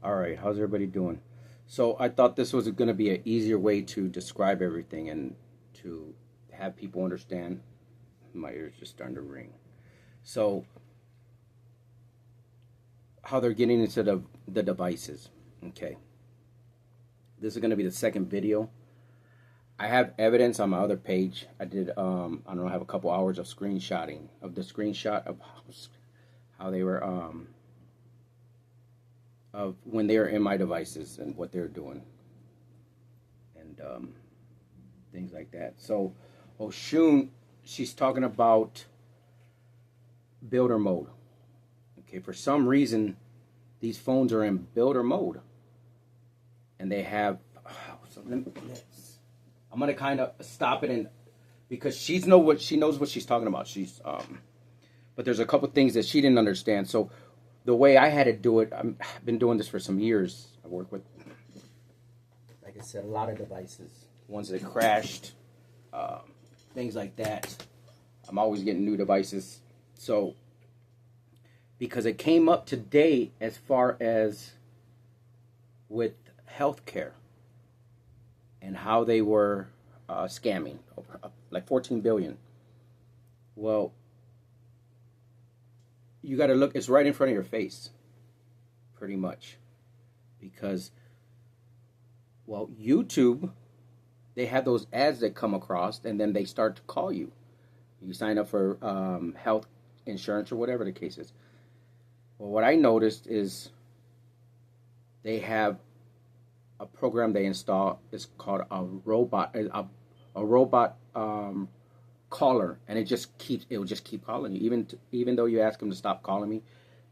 All right, how's everybody doing? So I thought this was going to be an easier way to describe everything and to have people understand. My ears just starting to ring. So how they're getting into the devices. Okay. This is going to be the second video. I have evidence on my other page. I did, I don't know, I have a couple hours of screenshotting of the screenshot of how they were, of when they were in my devices and what they're doing. And things like that. So, Oshun, she's talking about builder mode. Okay, for some reason, these phones are in builder mode. And they have, I'm gonna kind of stop it and because she knows what she's talking about. She's but there's a couple things that she didn't understand. So the way I had to do it, I've been doing this for some years. I work with, like I said, a lot of devices, ones that crashed, things like that. I'm always getting new devices. So because it came up today as far as with healthcare and how they were scamming like 14 billion. Well, you got to look, it's right in front of your face pretty much, because well, YouTube, they have those ads that come across and then they start to call you. You sign up for health insurance or whatever the case is. Well, what I noticed is they have a program they install. It's called a robot caller, and it will just keep calling you, even though you ask them to stop calling me.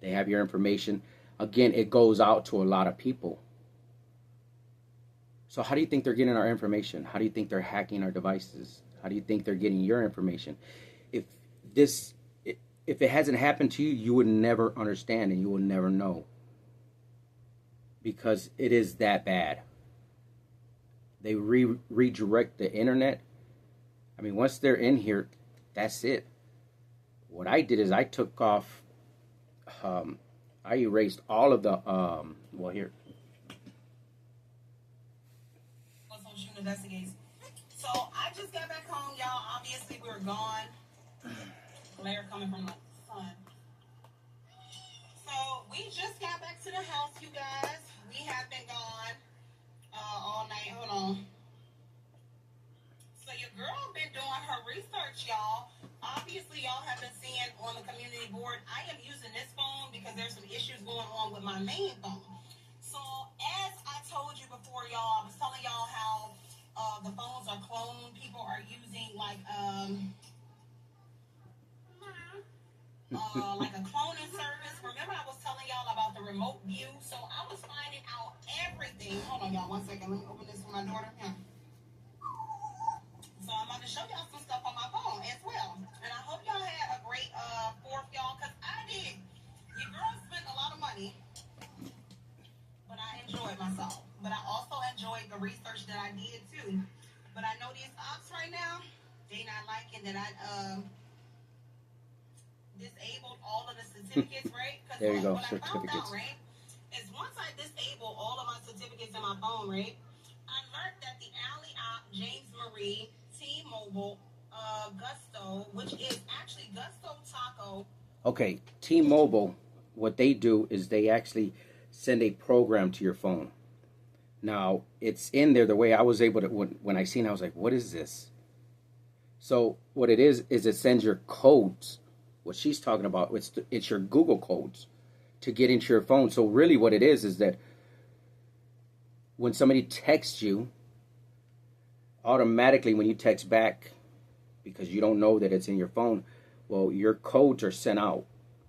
They have your information. Again, it goes out to a lot of people. So how do you think they're getting our information? How do you think they're hacking our devices? How do you think they're getting your information? If it hasn't happened to you, you would never understand and you will never know, because it is that bad. They redirect the internet. I mean, once they're in here, that's it. What I did is I took off, I erased all of the, well, here. Investigates. So I just got back home, y'all. Obviously, we were gone. Glare coming from the sun. So we just got back to the house, you guys. We have been gone all night. Hold on. So your girl been doing her research, y'all. Obviously, y'all have been seeing on the community board, I am using this phone because there's some issues going on with my main phone. So as I told you before, y'all, I was telling y'all how the phones are cloned. People are using like a cloning service. Remember I was telling y'all about the remote view? So I was finding out everything. Hold on, y'all, 1 second. Let me open this for my daughter. Yeah. So I'm about to show y'all some stuff on my phone as well. And I hope y'all had a great 4th, y'all, because I did. Your girl spent a lot of money, but I enjoyed myself. But I also enjoyed the research that I did too. But I know these ops right now, they not liking that I disabled all of the certificates, right? There you go, what certificates. I found out, right, is once I disable all of my certificates in my phone, right, I learned that the Alley op, James Marie, T-Mobile, Gusto, which is actually Gusto Taco. Okay, T-Mobile, what they do is they actually send a program to your phone. Now, it's in there the way I was able to, when I seen it, I was like, what is this? So what it is it sends your codes. What she's talking about, it's your Google codes to get into your phone. So really what it is that when somebody texts you, automatically when you text back, because you don't know that it's in your phone, well, your codes are sent out.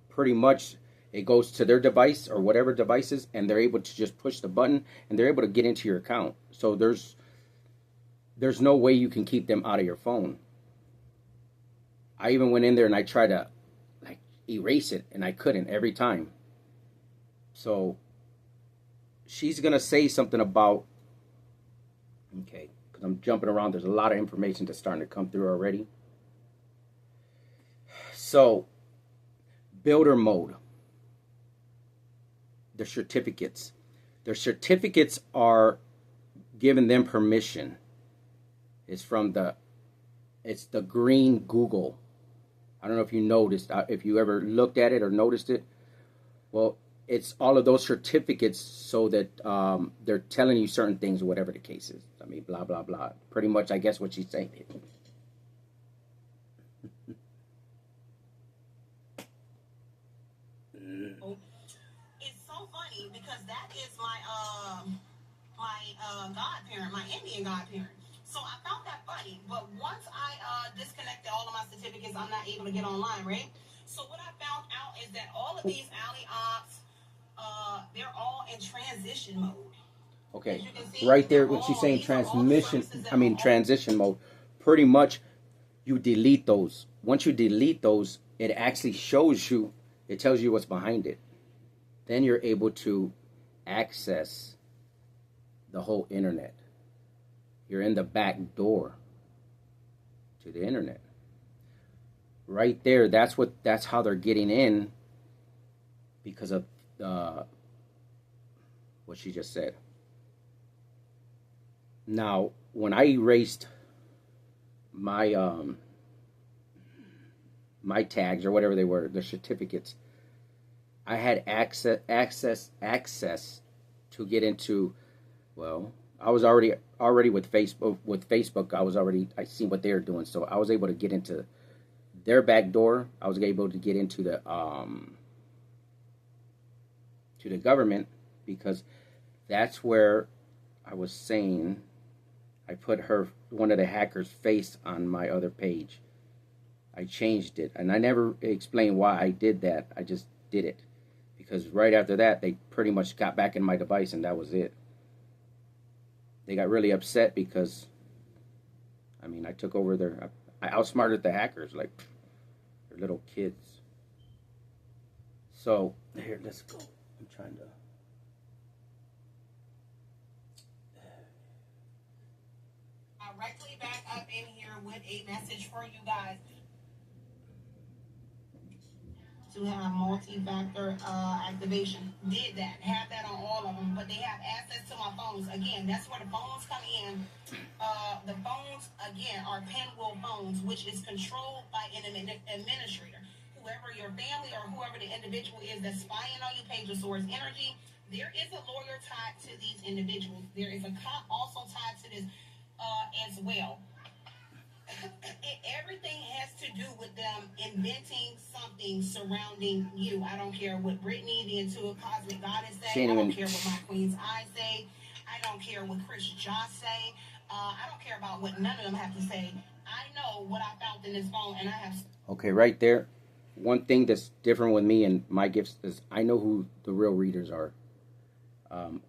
Pretty much it goes to their device or whatever devices, and they're able to just push the button and they're able to get into your account. So there's no way you can keep them out of your phone. I even went in there and I tried to like erase it, and I couldn't every time. So she's gonna say something about, okay, because I'm jumping around. There's a lot of information that's starting to come through already. So builder mode, the certificates. Their certificates are giving them permission. It's the green Google. I don't know if you noticed, if you ever looked at it or noticed it. Well, it's all of those certificates so that they're telling you certain things, or whatever the case is. I mean, blah, blah, blah. Pretty much, I guess, what she's saying. It's so funny because that is my godparent, my Indian godparent. So I found that funny. But once I disconnected all of my certificates, I'm not able to get online, right? So what I found out is that all of these alley ops, they're all in transition mode. Okay, See, right there when she's saying transition mode, pretty much you delete those. Once you delete those, it actually shows you, it tells you what's behind it. Then you're able to access the whole internet. You're in the back door to the internet. Right there, that's how they're getting in, because of what she just said. Now, when I erased my my tags or whatever they were, the certificates, I had access to get into. Well, I was already with Facebook. With Facebook, I see what they were doing, so I was able to get into their back door. I was able to get into the government, because that's where I was saying I put one of the hackers' face on my other page. I changed it, and I never explained why I did that. I just did it because right after that, they pretty much got back in my device, and that was it. They got really upset because, I mean, I took over I outsmarted the hackers like they're little kids. So here, let's go. I'm trying to. Directly back up in here with a message for you guys to have multi-factor activation. Did that, have that on all of them, but they have access to my phones. Again, that's where the phones come in. The phones, again, are pinwheel phones, which is controlled by an administrator. Whoever your family or whoever the individual is that's spying on you, pays your source energy. There is a lawyer tied to these individuals. There is a cop also tied to this as well. Everything has to do with them inventing something surrounding you. I don't care what Brittany, the intuitive cosmic goddess, say. I don't care what my queen's eye say. I don't care what Chris Joss say. I don't care about what none of them have to say. I know what I found in this phone, and I have. Okay, right there. One thing that's different with me and my gifts is I know who the real readers are.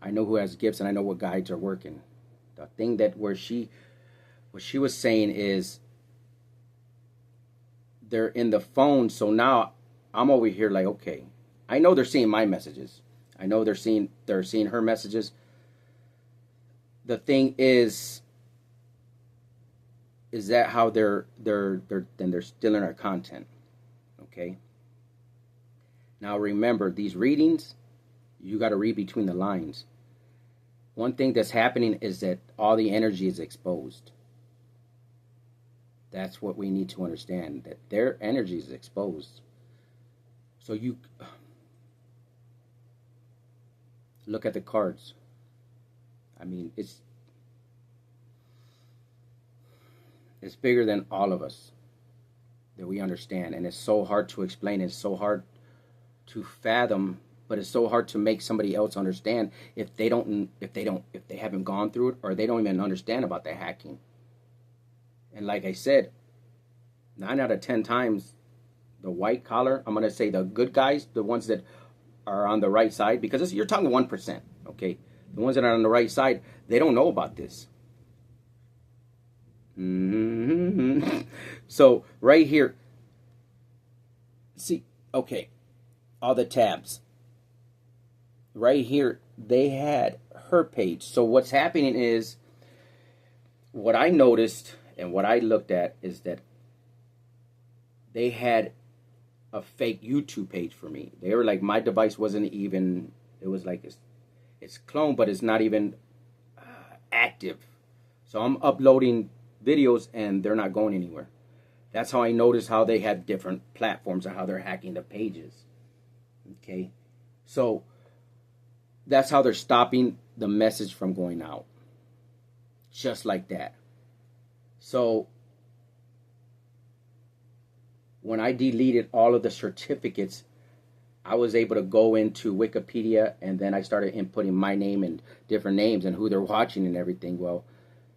I know who has gifts, and I know what guides are working. The thing that what she was saying is they're in the phone, so now I'm over here like, okay, I know they're seeing my messages. I know they're seeing her messages. The thing is that how they're stealing our content. Okay. Now remember, these readings, you got to read between the lines. One thing that's happening is that all the energy is exposed. That's what we need to understand, that their energy is exposed. So you look at the cards. I mean, it's bigger than all of us that we understand, and it's so hard to explain. It's so hard to fathom, but it's so hard to make somebody else understand if they haven't gone through it, or they don't even understand about the hacking. And like I said, 9 out of 10 times, the white collar, I'm going to say the good guys, the ones that are on the right side, because you're talking 1%, okay? The ones that are on the right side, they don't know about this. So right here, see, okay, all the tabs. Right here, they had her page. So what's happening is, what I noticed and what I looked at is that they had a fake YouTube page for me. They were like, my device wasn't even, it It's cloned, but it's not even active. So I'm uploading videos and they're not going anywhere. That's how I noticed how they have different platforms and how they're hacking the pages. Okay, so that's how they're stopping the message from going out. Just like that. So when I deleted all of the certificates, I was able to go into Wikipedia, and then I started inputting my name and different names and who they're watching and everything. Well,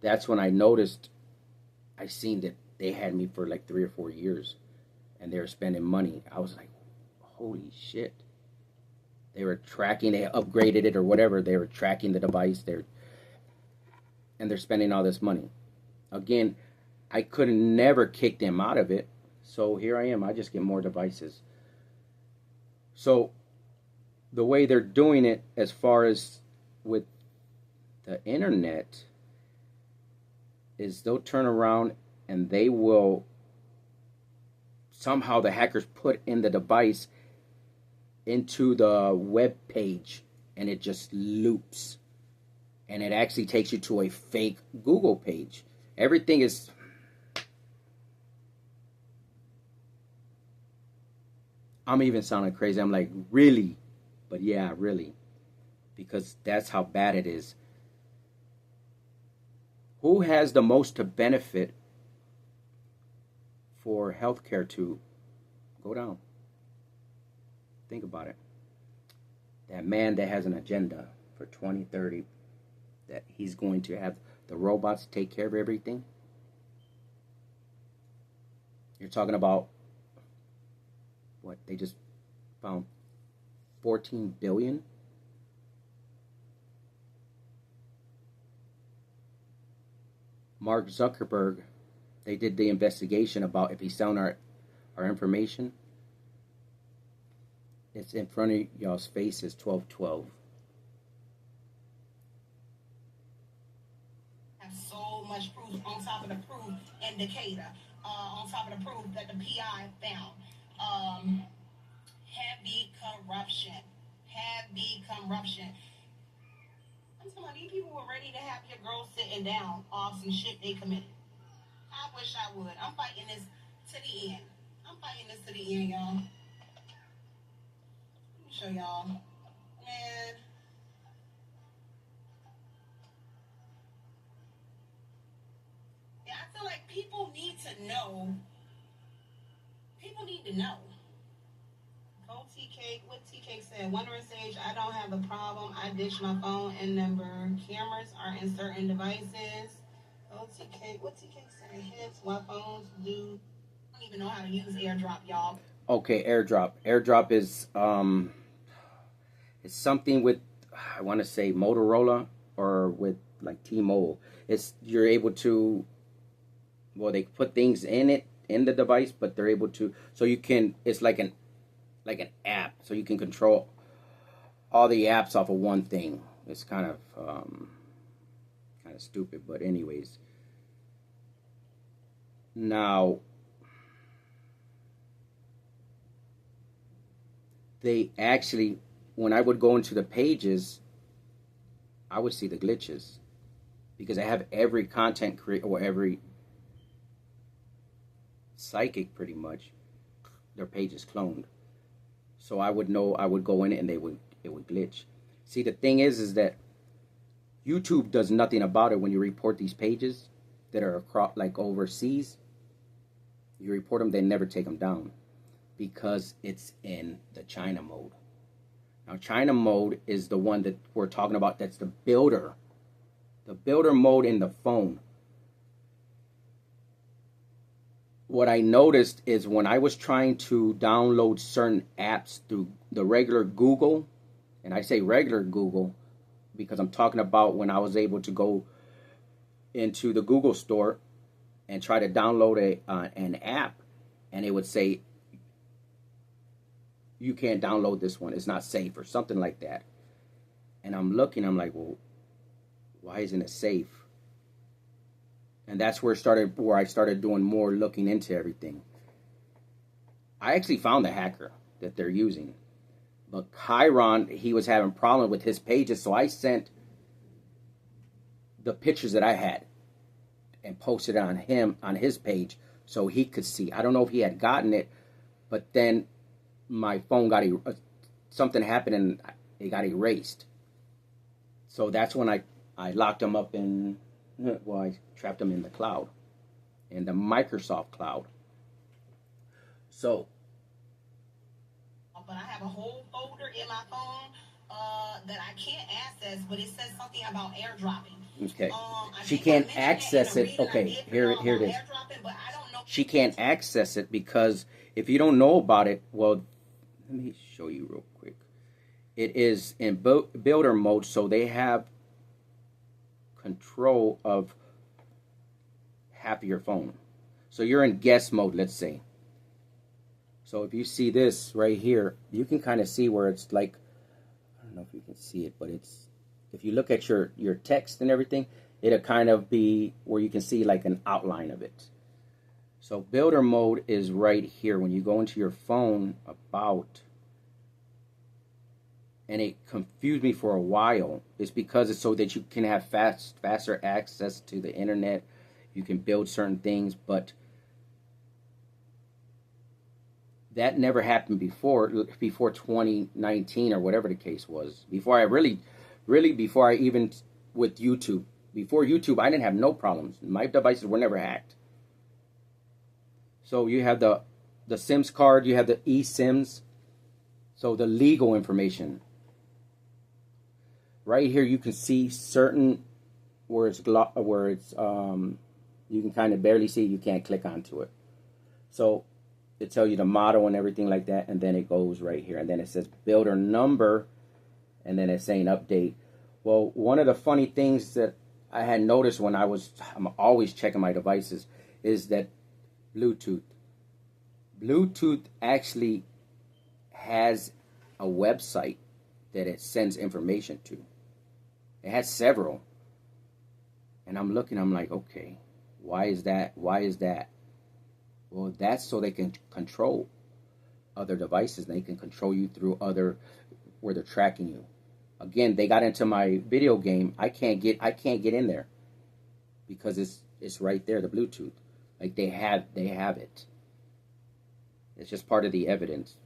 that's when I noticed, I seen that they had me for like 3 or 4 years and they were spending money. I was like, holy shit. They were tracking, they upgraded it or whatever. They were tracking the device. And they're spending all this money. Again, I could never kick them out of it. So here I am. I just get more devices. So the way they're doing it as far as with the internet is they'll turn around and they will somehow, the hackers put in the device into the web page, and it just loops. And it actually takes you to a fake Google page. Everything is... I'm even sounding crazy. I'm like, really? But yeah, really. Because that's how bad it is. Who has the most to benefit for healthcare to go down? Think about it. That man that has an agenda for 2030, that he's going to have the robots take care of everything. You're talking about what? They just found 14 billion. Mark Zuckerberg, they did the investigation about if he's selling our information. It's in front of y'all's faces, 12/12. Have so much proof on top of the proof indicator, on top of the proof that the PI found. Heavy corruption. Heavy corruption. I'm talking about these people were ready to have your girl sitting down off some shit they committed. I wish I would. I'm fighting this to the end. I'm fighting this to the end, y'all. Let me show y'all. Man. Yeah, I feel like people need to know. People need to know. Go TK, what TK said, Wondering Sage, I don't have a problem. I ditched my phone and number. Cameras are in certain devices. Go TK, what TK said, hits, what phones do. I don't even know how to use AirDrop, y'all. Okay, AirDrop. AirDrop is it's something with, I want to say Motorola or with like T-Mobile. It's, you're able to, well, they put things in it, in the device, but they're able to, so you can, it's like an app, so you can control all the apps off of one thing. It's kind of stupid, but anyways. Now, they actually, when I would go into the pages, I would see the glitches because I have every content creator or every psychic pretty much, their page is cloned. So I would know, I would go in it and it would glitch. See, the thing is that YouTube does nothing about it when you report these pages that are across, like overseas. You report them, they never take them down because it's in the China mode. Now, China mode is the one that we're talking about. That's the builder mode in the phone. What I noticed is when I was trying to download certain apps through the regular Google, and I say regular Google because I'm talking about when I was able to go into the Google store and try to download an app, and it would say, you can't download this one, it's not safe, or something like that. And I'm looking, I'm like, well, why isn't it safe? And that's where I started doing more looking into everything. I actually found the hacker that they're using. But Chiron, he was having problem with his pages, so I sent the pictures that I had and posted it on his page so he could see. I don't know if he had gotten it, but then my phone got something happened and it got erased. So that's when I locked him up in, well, I trapped him in the cloud, in the Microsoft cloud. So, but I have a whole folder in my phone that I can't access, but it says something about airdropping. Okay. She can't access it. Okay, here it is. She can't access it because if you don't know about it, well, let me show you real quick. It is in builder mode, so they have control of half of your phone. So you're in guest mode, let's say. So if you see this right here, you can kind of see where it's like, I don't know if you can see it, but it's, if you look at your text and everything, it'll kind of be where you can see like an outline of it. So builder mode is right here when you go into your phone about, and it confused me for a while. It's because it's so that you can have faster access to the internet. You can build certain things, but that never happened before 2019 or whatever the case was. Before I really before I even with YouTube. Before YouTube, I didn't have no problems. My devices were never hacked. So you have the SIMS card, you have the eSIMs, so the legal information. Right here, you can see certain where it's you can kind of barely see. You can't click onto it. So it tells you the model and everything like that, and then it goes right here, and then it says builder number, and then it's saying update. Well, one of the funny things that I had noticed when I'm always checking my devices is that Bluetooth actually has a website that it sends information to. It has several. And I'm looking, I'm like, okay, why is that? Why is that? Well, that's so they can control other devices. They can control you through where they're tracking you. Again, they got into my video game. I can't get in there because it's right there, the Bluetooth. Like they have it. It's just part of the evidence.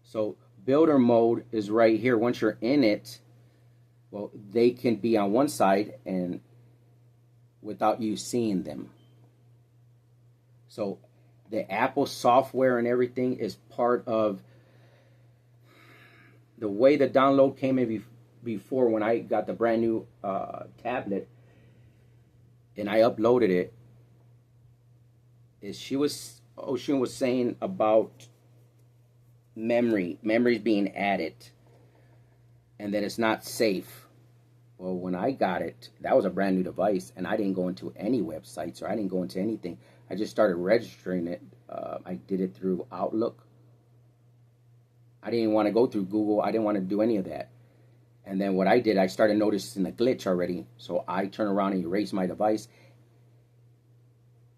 So builder mode is right here. Once you're in it, well, they can be on one side and without you seeing them. So the Apple software and everything is part of the way the download came in before when I got the brand new tablet and I uploaded it. Ocean was saying about memories being added and that it's not safe. Well, when I got it, that was a brand new device and I didn't go into any websites or I didn't go into anything. I just started registering it. I did it through Outlook. I didn't want to go through Google. I didn't want to do any of that. And then what I did, I started noticing a glitch already. So I turned around and erased my device.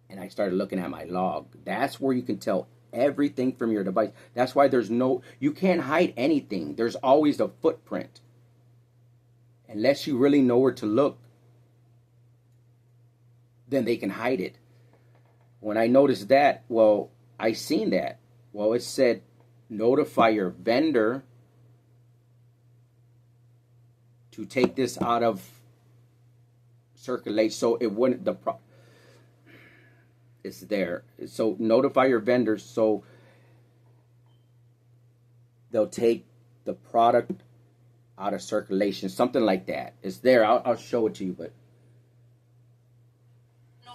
And I started looking at my log. That's where you can tell everything from your device. That's why you can't hide anything. There's always a footprint. Unless you really know where to look, then they can hide it. When I noticed that, well, I seen that. Well, it said, notify your vendor to take this out of circulation so it wouldn't, it's there. So notify your vendor so they'll take the product out of circulation, something like that. It's there. I'll show it to you, but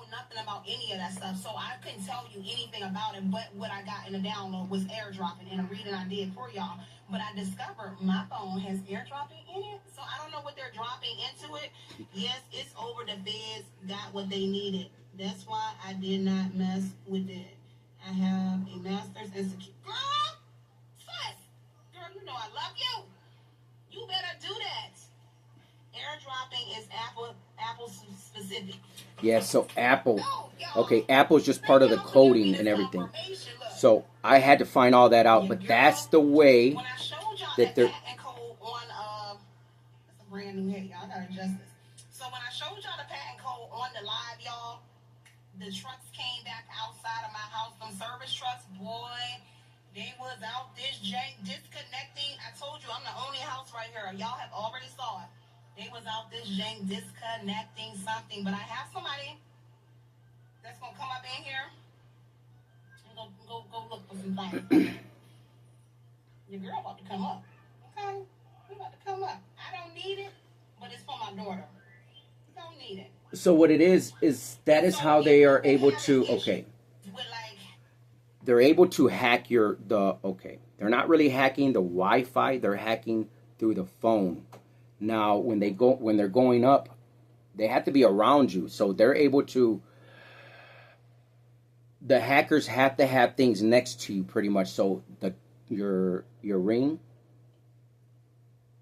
nothing about any of that stuff, so I couldn't tell you anything about it, but what I got in the download was airdropping and a reading I did for y'all. But I discovered my phone has airdropping in it, so I don't know what they're dropping into it. Yes, it's over the feds, got what they needed. That's why I did not mess with it. I have a master's in security. Girl, sis, girl, you know I love you. You better do that. Airdropping is Apple specific. Yeah, so Apple. Okay, Apple's just part of the coding and everything. So I had to find all that out, but that's the way that they're patent code on it's a brand new head, y'all. I gotta adjust this. So when I showed y'all the patent code on the live, y'all, the trucks came back outside of my house. Them service trucks, boy, they was out this jank disconnecting. I told you I'm the only house right here. Y'all have already saw it. They was out this jank disconnecting something. But I have somebody that's gonna come up in here and go look for some things. Your girl about to come up. Okay? We about to come up. I don't need it, but it's for my daughter. Don't need it. So what it is that is how they are able to, okay. They're able to hack they're not really hacking the Wi-Fi, they're hacking through the phone. Now when they're going up, they have to be around you. So they're able to, the hackers have to have things next to you pretty much. So your ring.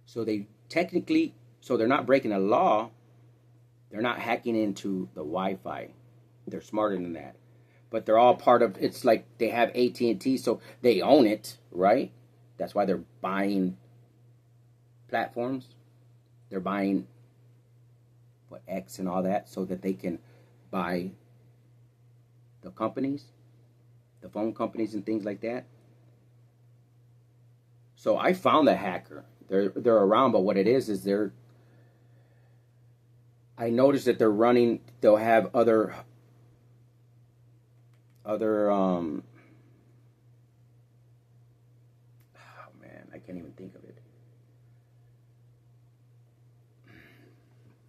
So they technically, so they're not breaking the law. They're not hacking into the Wi-Fi. They're smarter than that. But they're all part of, it's like they have AT&T, so they own it, right? That's why they're buying platforms. They're buying X and all that so that they can buy the companies, the phone companies and things like that. So I found the hacker. They're around, but what it is I noticed that they're running, they'll have other oh man, I can't even think of it.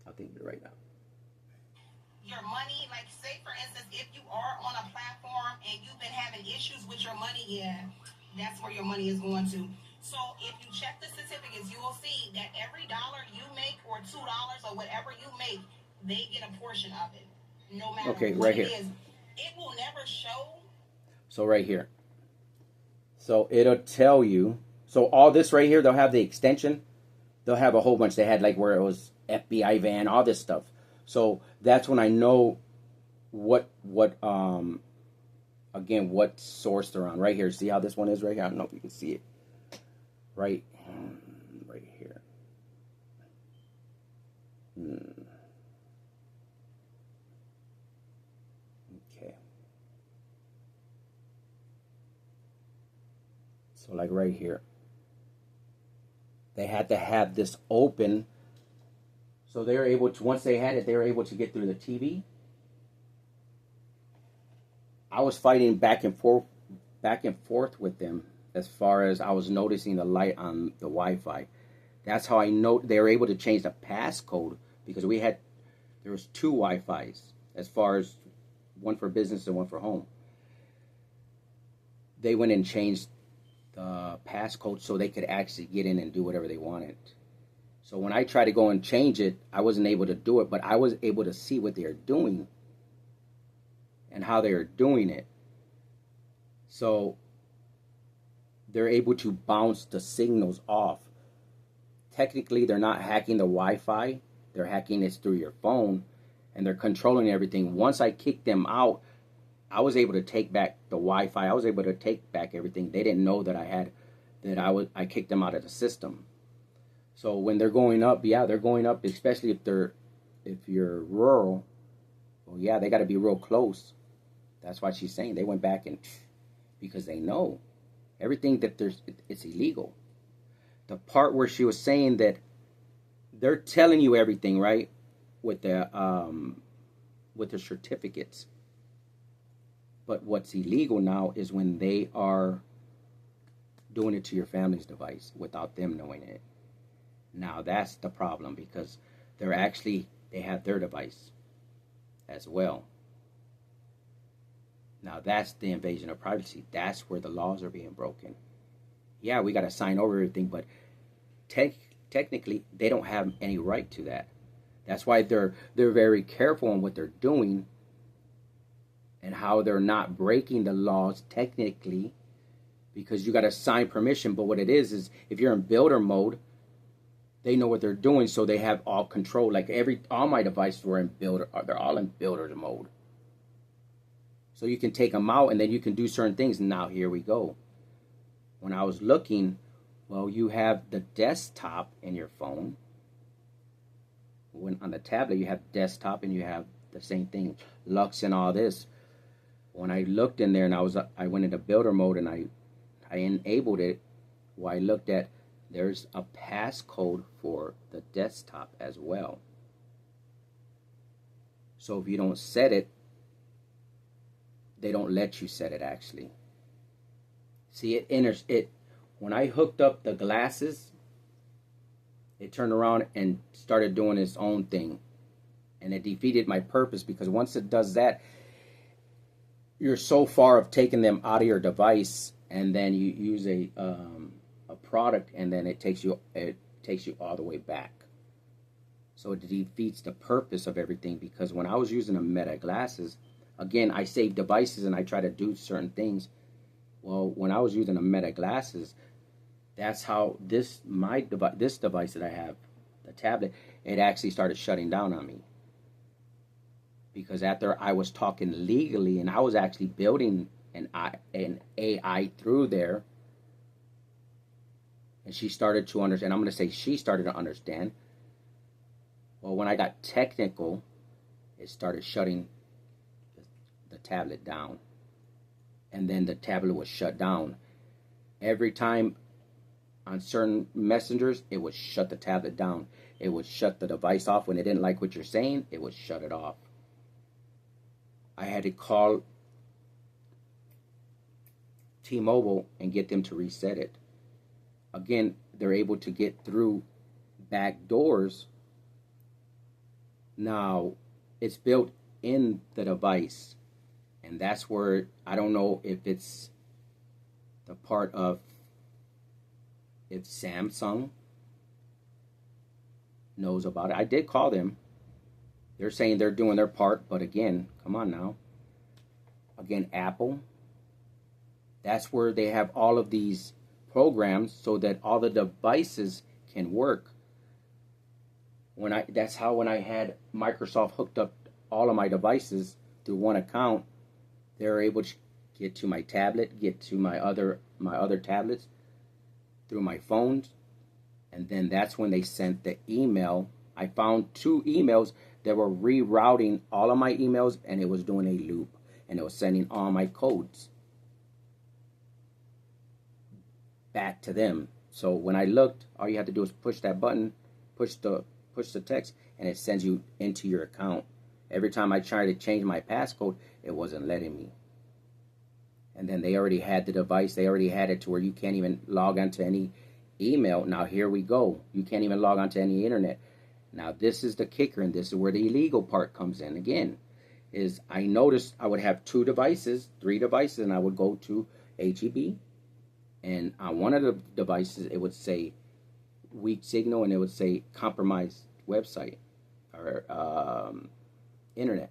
I'll think of it right now. Your money, like say for instance, if you are on a platform and you've been having issues with your money, yeah, that's where your money is going to. So if you check the certificates, you will see that every dollar you make or $2 or whatever you make, they get a portion of it, no matter what right it here. is. It will never show. So right here. So it'll tell you. So all this right here, they'll have the extension. They'll have a whole bunch. They had like where it was FBI van, all this stuff. So that's when I know what source they're on. Right here. See how this one is right here? I don't know if you can see it. Right here. Okay. So like right here. They had to have this open. So they were able to, once they had it, they were able to get through the TV. I was fighting back and forth with them as far as I was noticing the light on the Wi-Fi. That's how I know they were able to change the passcode, because there was two Wi-Fis as far as one for business and one for home. They went and changed the passcode so they could actually get in and do whatever they wanted. So when I tried to go and change it, I wasn't able to do it, but I was able to see what they are doing and how they are doing it. So they're able to bounce the signals off. Technically, they're not hacking the Wi-Fi. They're hacking it through your phone, and they're controlling everything. Once I kicked them out, I was able to take back the Wi-Fi. I was able to take back everything. They didn't know that I kicked them out of the system. So when they're going up, yeah, they're going up, especially if you're rural. Well, yeah, they got to be real close. That's why she's saying they went back and because they know everything that it's illegal. The part where she was saying that they're telling you everything, right, with the certificates. But what's illegal now is when they are doing it to your family's device without them knowing it. Now that's the problem, because they have their device as well. Now that's the invasion of privacy. That's where the laws are being broken. Yeah, we got to sign over everything, but technically they don't have any right to that. That's why they're very careful on what they're doing and how they're not breaking the laws technically, because you got to sign permission. But what it is if you're in builder mode, they know what they're doing, so they have all control. Like all my devices were in builder, they're all in builder mode. So you can take them out and then you can do certain things. And now here we go. When I was looking, Well, you have the desktop in your phone. When on the tablet you have desktop and you have the same thing, Lux and all this. When I looked in there and I went into builder mode and I enabled it, well, I looked at there's a passcode for the desktop as well. So if you don't set it, they don't let you set it actually. See, it enters it. When I hooked up the glasses, it turned around and started doing its own thing. And it defeated my purpose, because once it does that, you're so far of taking them out of your device, and then you use a product, and then it takes you all the way back. So it defeats the purpose of everything, because when I was using the Meta glasses, again, I save devices and I try to do certain things. Well, when I was using the Meta glasses, that's how this device that I have, the tablet, it actually started shutting down on me. Because after I was talking legally and I was actually building an AI through there, and she started to understand, I'm going to say she started to understand. Well, when I got technical, it started shutting the tablet down. And then the tablet was shut down. Every time on certain messengers, it would shut the tablet down. It would shut the device off. When it didn't like what you're saying, it would shut it off. I had to call T-Mobile and get them to reset it. Again, they're able to get through back doors. Now, it's built in the device. And that's where, I don't know if it's the part of, if Samsung knows about it. I did call them. They're saying they're doing their part, but again, come on now. Again, Apple, that's where they have all of these programs so that all the devices can work. That's how when I had Microsoft hooked up all of my devices through one account, they were able to get to my tablet, get to my other tablets through my phones, and then that's when they sent the email. I found 2 emails that were rerouting all of my emails, and it was doing a loop, and it was sending all my codes back to them. So when I looked, all you have to do is push that button, push the text, and it sends you into your account. Every time I tried to change my passcode, it wasn't letting me. And then they already had the device. They already had it to where you can't even log onto any email. Now here we go. You can't even log onto any internet. Now this is the kicker, and this is where the illegal part comes in again. Is I noticed I would have 2 devices, 3 devices, and I would go to HEB. And on one of the devices, it would say weak signal, and it would say compromised website or internet.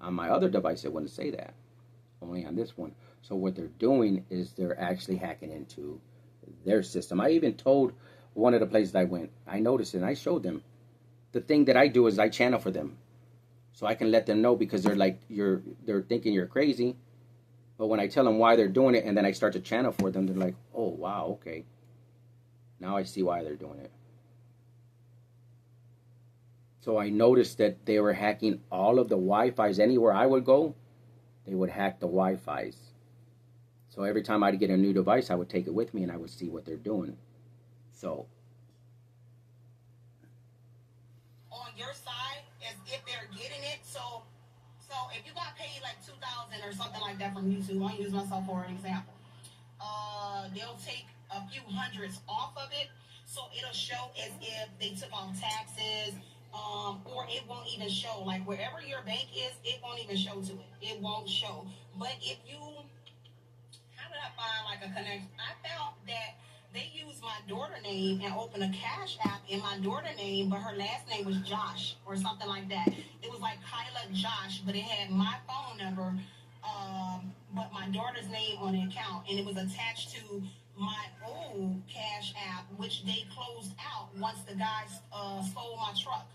On my other device, it wouldn't say that. Only on this one. So what they're doing is they're actually hacking into their system. I even told one of the places I went, I noticed it, and I showed them. The thing that I do is I channel for them. So I can let them know, because they're like, they're thinking you're crazy. But when I tell them why they're doing it, and then I start to channel for them, they're like, oh, wow, okay. Now I see why they're doing it. So I noticed that they were hacking all of the Wi-Fis. Anywhere I would go, they would hack the Wi-Fis. So every time I'd get a new device, I would take it with me, and I would see what they're doing. So on your side, as if they're getting it. So if you got paid like $2,000 or something like that from YouTube, I'll use myself for an example. They'll take a few hundreds off of it, so it'll show as if they took off taxes, or it won't even show. Like wherever your bank is, it won't even show to it. It won't show. But if you, how did I find like a connection? I found that they used my daughter name and opened a Cash App in my daughter name, but her last name was Josh or something like that. It was like Kyla Josh, but it had my phone number, but my daughter's name on the account, and it was attached to my old Cash App, which they closed out once the guys stole my truck.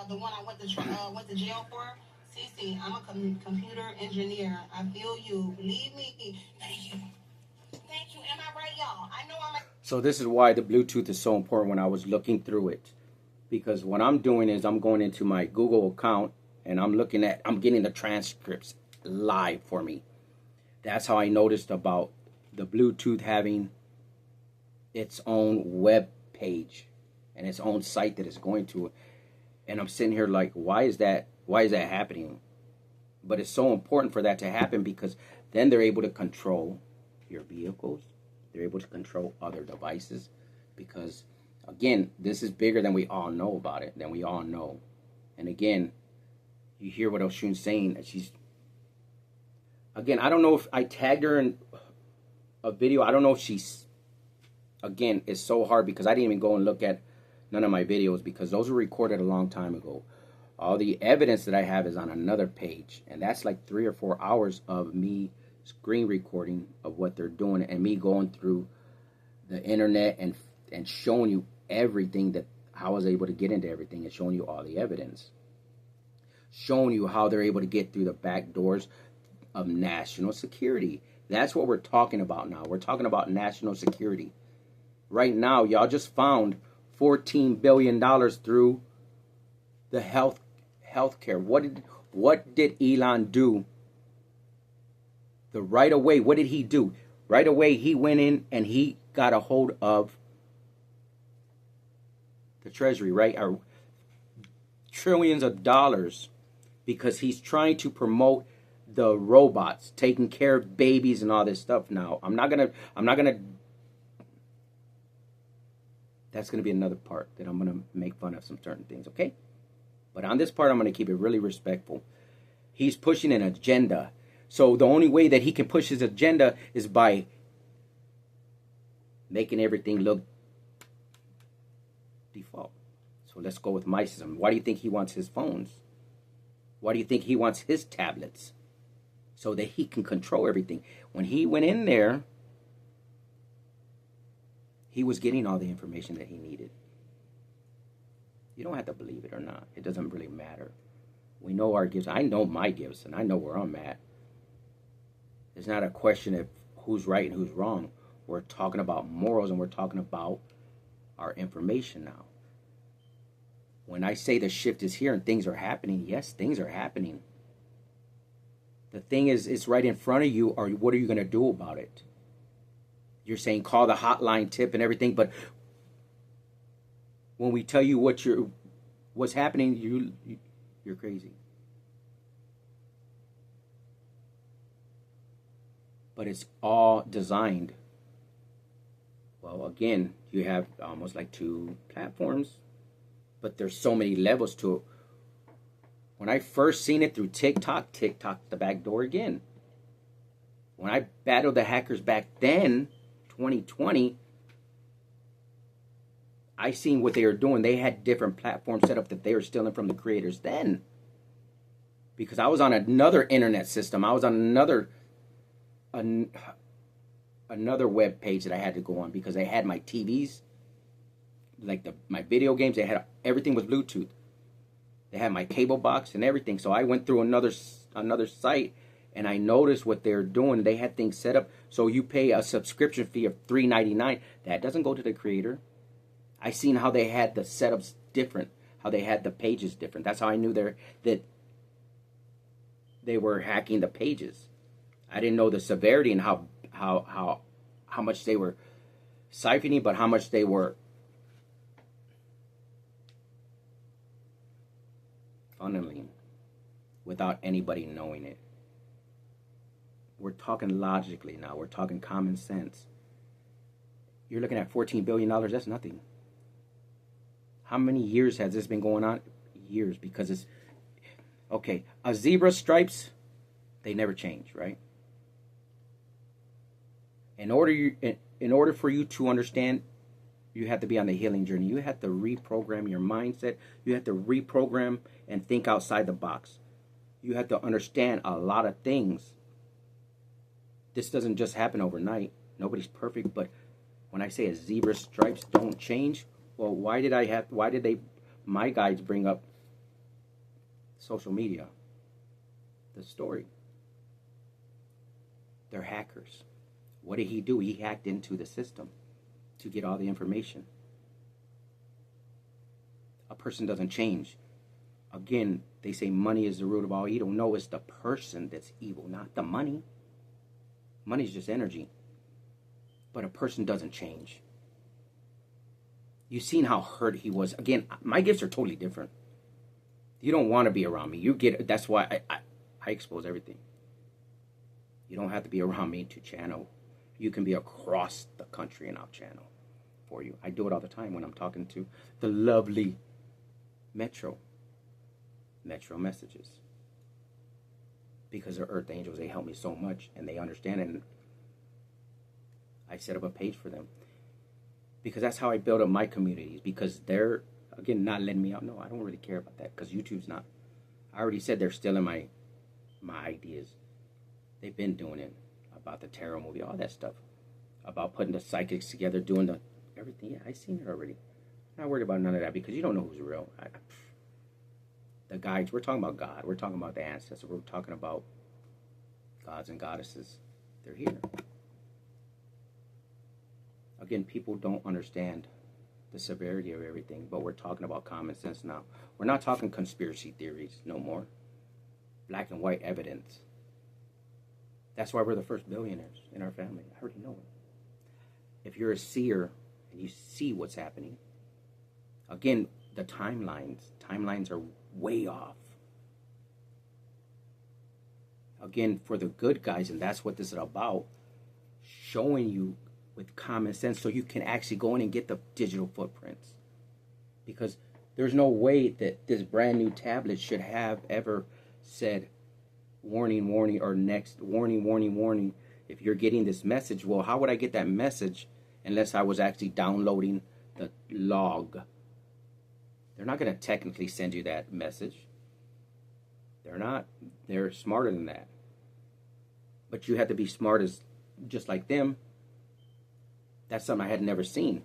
The one I went to jail for. Cece, I'm a computer engineer. I feel you. Believe me. Thank you. Thank you. Am I right, y'all? I know I'm. So this is why the Bluetooth is so important when I was looking through it. Because what I'm doing is I'm going into my Google account and I'm getting the transcripts live for me. That's how I noticed about the Bluetooth having its own web page and its own site that it's going to. And I'm sitting here like, why is that happening? But it's so important for that to happen because then they're able to control your vehicles. They're able to control other devices because, again, this is bigger than we all know about it, than we all know. And again, you hear what Oshun's saying. That she's, again, I don't know if I tagged her in a video. I don't know if she's, again, it's so hard because I didn't even go and look at none of my videos because those were recorded a long time ago. All the evidence that I have is on another page, and that's like 3 or 4 hours of me screen recording of what they're doing and me going through the internet and showing you everything that how I was able to get into everything and showing you all the evidence, showing you how they're able to get through the back doors of national security. That's what we're talking about now. We're talking about national security. Right now, y'all just found $14 billion through the healthcare. What did Elon do? The right away, what did he do? Right away, he went in and he got a hold of the Treasury, right? Or trillions of dollars because he's trying to promote the robots taking care of babies and all this stuff. Now, I'm not gonna. That's gonna be another part that I'm gonna make fun of some certain things, okay? But on this part, I'm gonna keep it really respectful. He's pushing an agenda. So the only way that he can push his agenda is by making everything look default. So let's go with my system. Why do you think he wants his phones? Why do you think he wants his tablets? So that he can control everything. When he went in there, he was getting all the information that he needed. You don't have to believe it or not. It doesn't really matter. We know our gifts. I know my gifts, and I know where I'm at. It's not a question of who's right and who's wrong. We're talking about morals, and we're talking about our information now. When I say the shift is here and things are happening, yes, things are happening. The thing is, it's right in front of you, or what are you going to do about it? You're saying call the hotline tip and everything, but when we tell you what's happening, you're crazy. But it's all designed. Well, again, you have almost like 2 platforms, but there's so many levels to it. When I first seen it through TikTok, the back door again. When I battled the hackers back then, 2020, I seen what they were doing. They had different platforms set up that they were stealing from the creators then. Because I was on another internet system. I was on another web page that I had to go on because they had my TVs, like my video games. They had everything was Bluetooth. They had my cable box and everything. So I went through another site and I noticed what they're doing. They had things set up so you pay a subscription fee of $3.99. That doesn't go to the creator. I seen how they had the setups different, how they had the pages different. That's how I knew that they were hacking the pages. I didn't know the severity and how much they were siphoning, but how much they were funneling without anybody knowing it. We're talking logically now. We're talking common sense. You're looking at $14 billion. That's nothing. How many years has this been going on? Years, because it's okay. A zebra stripes, they never change, right? In order for you to understand, you have to be on the healing journey. You have to reprogram your mindset. You have to reprogram and think outside the box. You have to understand a lot of things. This doesn't just happen overnight. Nobody's perfect, but when I say a zebra stripes don't change, well, why did my guides bring up social media? The story. They're hackers. What did he do? He hacked into the system to get all the information. A person doesn't change. Again, they say money is the root of all evil. No, it's the person that's evil, not the money. Money is just energy. But a person doesn't change. You've seen how hurt he was. Again, my gifts are totally different. You don't want to be around me. You get. That's why I expose everything. You don't have to be around me to channel. You can be across the country and I'll channel for you. I do it all the time when I'm talking to the lovely Metro messages. Because they're earth angels, they help me so much and they understand it. And I set up a page for them. Because that's how I build up my communities. Because they're, again, not letting me out. No, I don't really care about that. Because YouTube's not. I already said they're stealing my ideas. They've been doing it. About the tarot movie, all that stuff. About putting the psychics together, doing the everything. Yeah, I've seen it already. I'm not worried about none of that because you don't know who's real. The guides, we're talking about God. We're talking about the ancestors. We're talking about gods and goddesses. They're here. Again, people don't understand the severity of everything, but we're talking about common sense now. We're not talking conspiracy theories no more. Black and white evidence. That's why we're the first billionaires in our family. I already know it. If you're a seer and you see what's happening, again, the timelines are way off. Again, for the good guys, and that's what this is about, showing you with common sense so you can actually go in and get the digital footprints. Because there's no way that this brand new tablet should have ever said, warning, warning, or next, warning, warning, warning. If you're getting this message, well, how would I get that message unless I was actually downloading the log? They're not going to technically send you that message. They're not. They're smarter than that. But you have to be smart as just like them. That's something I had never seen.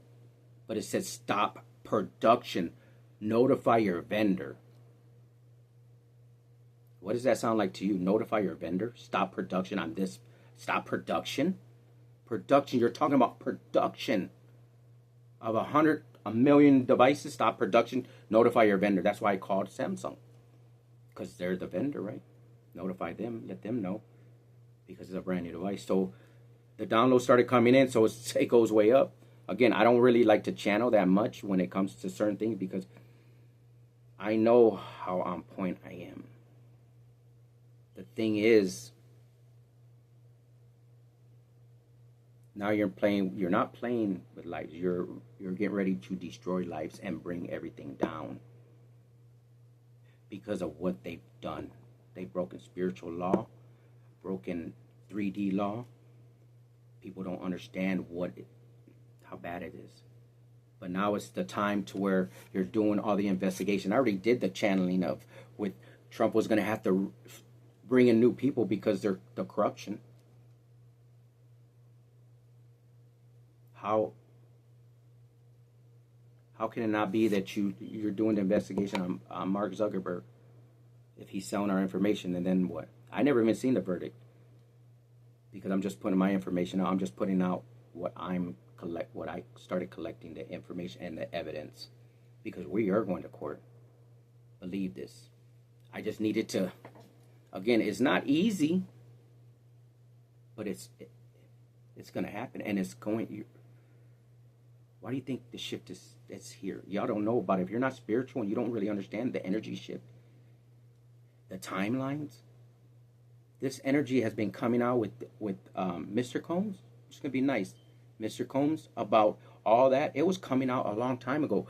But it says stop production. Notify your vendor. What does that sound like to you? Notify your vendor. Stop production on this. Stop production. Production. You're talking about production of 1,000,000 devices. Stop production. Notify your vendor. That's why I called Samsung. Because they're the vendor, right? Notify them. Let them know. Because it's a brand new device. So the downloads started coming in. So it goes way up. Again, I don't really like to channel that much when it comes to certain things. Because I know how on point I am. The thing is, now you're not playing with lives. You're getting ready to destroy lives and bring everything down because of what they've done. They've broken spiritual law, broken 3D law. People don't understand how bad it is. But now it's the time to where you're doing all the investigation. I already did the channeling of with Trump was going to have to bring in new people because they're the corruption. How can it not be that you're doing the investigation on Mark Zuckerberg if he's selling our information, and then what? I never even seen the verdict because I'm just putting my information out. I'm just putting out what I started collecting, the information and the evidence, because we are going to court. Believe this. I just needed to. Again, it's not easy, but it's going to happen, and it's going. Why do you think the shift is here? Y'all don't know about it. If you're not spiritual and you don't really understand the energy shift, the timelines. This energy has been coming out with Mr. Combs. It's going to be nice, Mr. Combs, about all that. It was coming out a long time ago.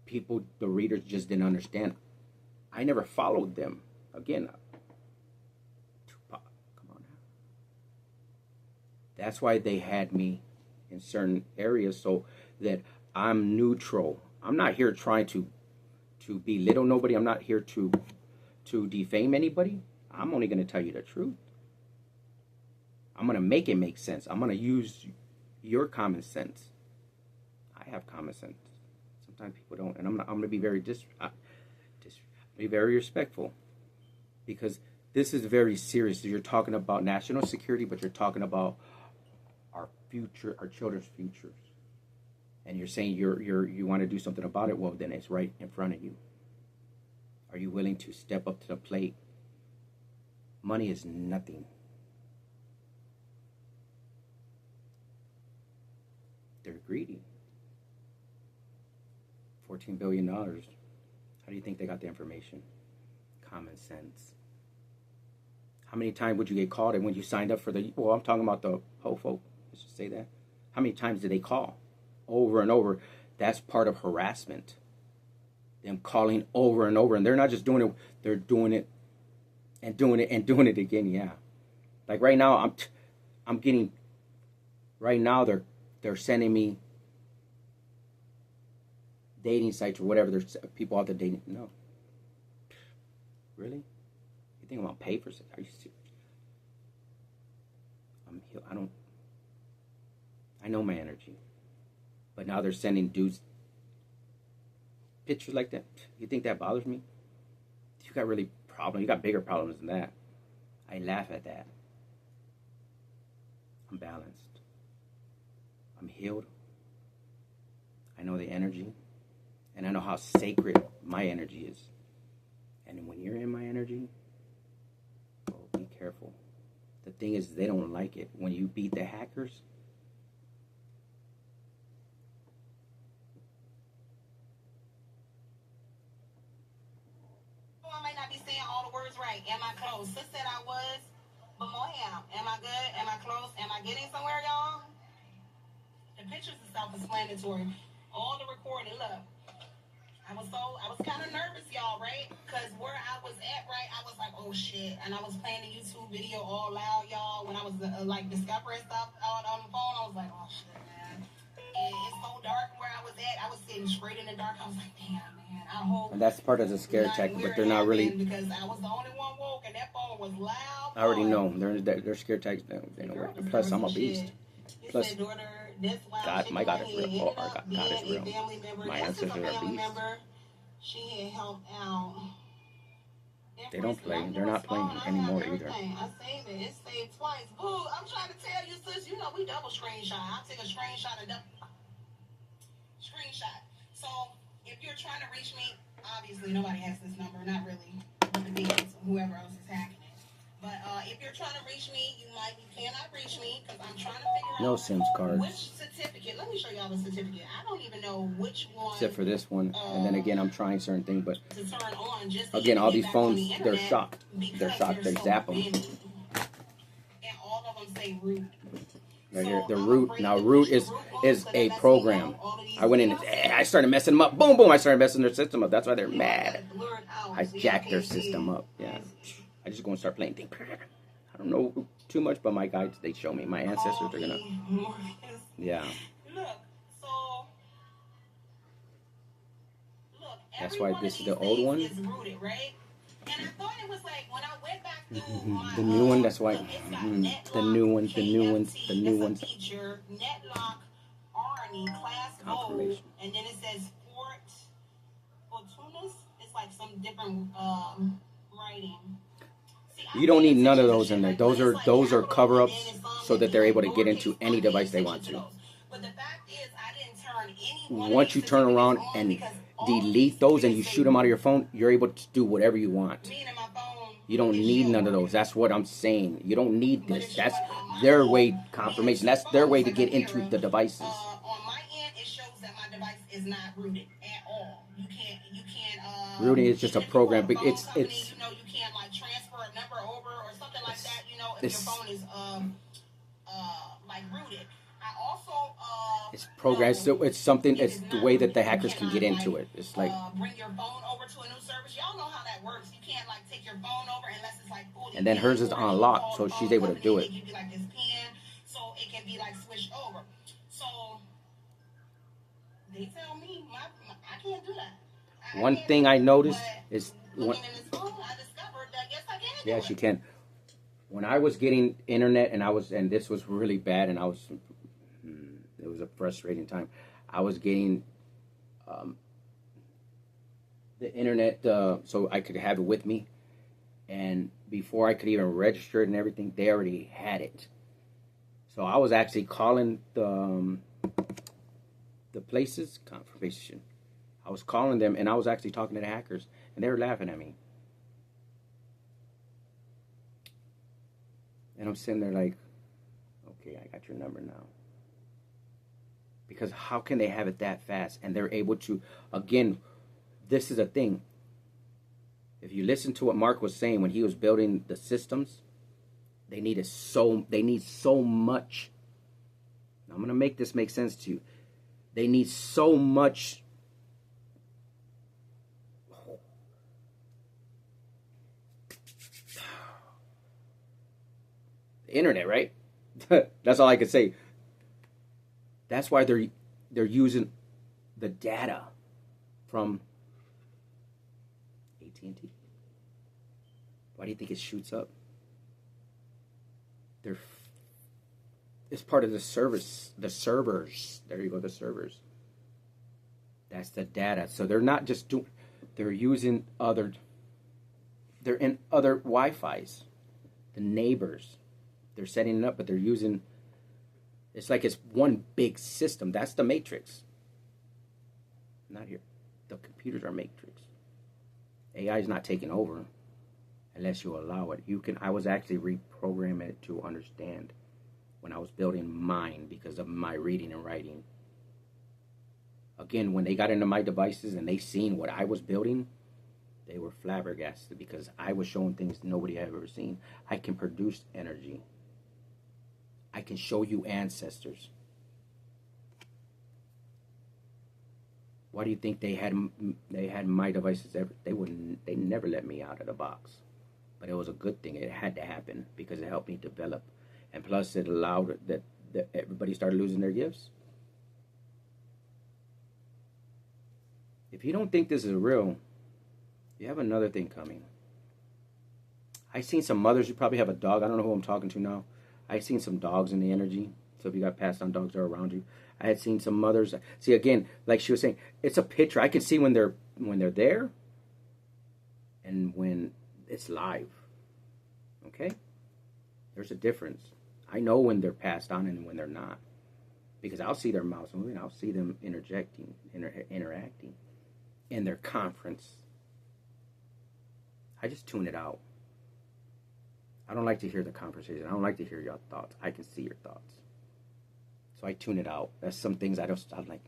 People, the readers, just didn't understand. I never followed them. Again, Tupac, come on now. That's why they had me in certain areas so that I'm neutral. I'm not here trying to belittle nobody. I'm not here to defame anybody. I'm only going to tell you the truth. I'm going to make it make sense. I'm going to use your common sense. I have common sense. Sometimes people don't, and I'm going to be very be very respectful, because this is very serious. You're talking about national security, but you're talking about our future, our children's futures. And you're saying you want to do something about it. Well, then it's right in front of you. Are you willing to step up to the plate? Money is nothing. They're greedy. $14 billion. How do you think they got the information? Common sense. How many times would you get called? And when you signed up for the, well, I'm talking about the HOFO. Let's just say that. How many times did they call? Over and over. That's part of harassment. Them calling over and over. And they're not just doing it. They're doing it and doing it and doing it again. Yeah. Like right now, I'm getting, right now they're sending me dating sites or whatever. There's people out there dating. No. Really? You think I'm gonna pay for it? Are you serious? I know my energy. But now they're sending dudes pictures like that. You think that bothers me? You got really problems. You got bigger problems than that. I laugh at that. I'm balanced. I'm healed. I know the energy. And I know how sacred my energy is. And when you're in my energy, oh, be careful. The thing is, they don't like it. When you beat the hackers, I might not be saying all the words right. Am I close? Sis said I was, but more am I good? Am I close? Am I getting somewhere, y'all? The pictures are self-explanatory. All the recording, look. I was kind of nervous, y'all, right? Because where I was at, right, I was like, oh, shit. And I was playing the YouTube video all loud, y'all. When I was, like, discovering stuff on the phone, I was like, oh, shit, man. And it's so dark where I was at. I was sitting straight in the dark. I was like, damn, man. I hope. and that's part of the scare tactic, but they're not really. Because I was the only one woke, and that phone was loud. I already know. They're scare tactics. They know where. Plus, I'm a beast. Plus, God, my God is real. Oh, our God is real. My ancestors are beasts. She had helped out. They don't play. They're not playing anymore either. I saved it. It saved twice. Boo, I'm trying to tell you, sis. You know we double screenshot. I'll take a screenshot and double screenshot. So if you're trying to reach me, obviously nobody has this number. Not really. But the demons, whoever else is hacking it. But if you're trying to reach me, you cannot reach me because I'm trying to figure out no Sims cards. Which certificate. Let me show y'all the certificate. I don't even know which one. Except for this one. And then again, I'm trying certain things, but to turn on just again, all these phones, they're shocked. They're shocked. They zap them. And all of them say root. Right here, the root. Now, root is a program. I went in and I started messing them up. Boom, boom. I started messing their system up. That's why they're mad. I jacked their system up. Yeah. I just go and start playing things. I don't know too much, but my guides, they show me. My ancestors are gonna. Yeah. That's why this is the old one. And I thought it was like when I went back through the new one. That's why. The new ones. The new ones. The new ones. Teacher, Netlock, Arnie, class mode, and then it says Fortunas. It's like some different writing. You don't need none of those in there. Those are cover-ups so that they're able to get into any device they want to. But the fact is, I didn't turn any. Once you turn around and delete those and you shoot them out of your phone, you're able to do whatever you want. You don't need none of those. That's what I'm saying. You don't need this. That's their way confirmation. That's their way to get into the devices. On my end, it shows that my device is not rooted at all. You can't. Rooting is just a program, but it's. You can't like transfer a number over or something like that. If your phone is like rooted. I also it's programmed. It's something. It's the way that the hackers can get into it. It's like bring your phone over to a new service. Y'all know how that works. You can't like take your phone over unless it's like fully. And then hers is unlocked, so she's able to do it. Give you like this pin, so it can be like switched over. So they tell me I can't do that. One thing I noticed is looking in this phone, I discovered that yes I can. Yes, you can. When I was getting internet and this was really bad, and it was a frustrating time. I was getting the internet so I could have it with me, and before I could even register it and everything, they already had it. So I was actually calling the places confirmation. I was calling them, and I was actually talking to the hackers, and they were laughing at me. And I'm sitting there like, okay, I got your number now. Because how can they have it that fast? And they're able to, again, this is a thing. If you listen to what Mark was saying when he was building the systems, they need so much. Now, I'm going to make this make sense to you. They need so much the internet, right? That's all I can say. That's why they're using the data from AT&T. Why do you think it shoots up? It's part of the service, the servers. There you go, the servers. That's the data. So they're not just doing, they're using they're in other Wi-Fis. The neighbors, they're setting it up, but they're using, it's like it's one big system. That's the matrix. Not here. The computers are matrix. AI is not taking over unless you allow it. I was actually reprogramming it to understand when I was building mine because of my reading and writing. Again, when they got into my devices and they seen what I was building, they were flabbergasted because I was showing things nobody had ever seen. I can produce energy. I can show you ancestors. Why do you think they had my devices ever? They never let me out of the box. But it was a good thing. It had to happen because it helped me develop. And plus it allowed that everybody started losing their gifts. If you don't think this is real, you have another thing coming. I've seen some mothers, you probably have a dog. I don't know who I'm talking to now. I've seen some dogs in the energy. So if you got passed on dogs that are around you. I had seen some mothers. See, again, like she was saying, it's a picture. I can see when they're there and when it's live. Okay? There's a difference. I know when they're passed on and when they're not. Because I'll see their mouths moving. I'll see them interacting in their conference. I just tune it out. I don't like to hear the conversation. I don't like to hear your thoughts. I can see your thoughts. So I tune it out. That's some things I'm like.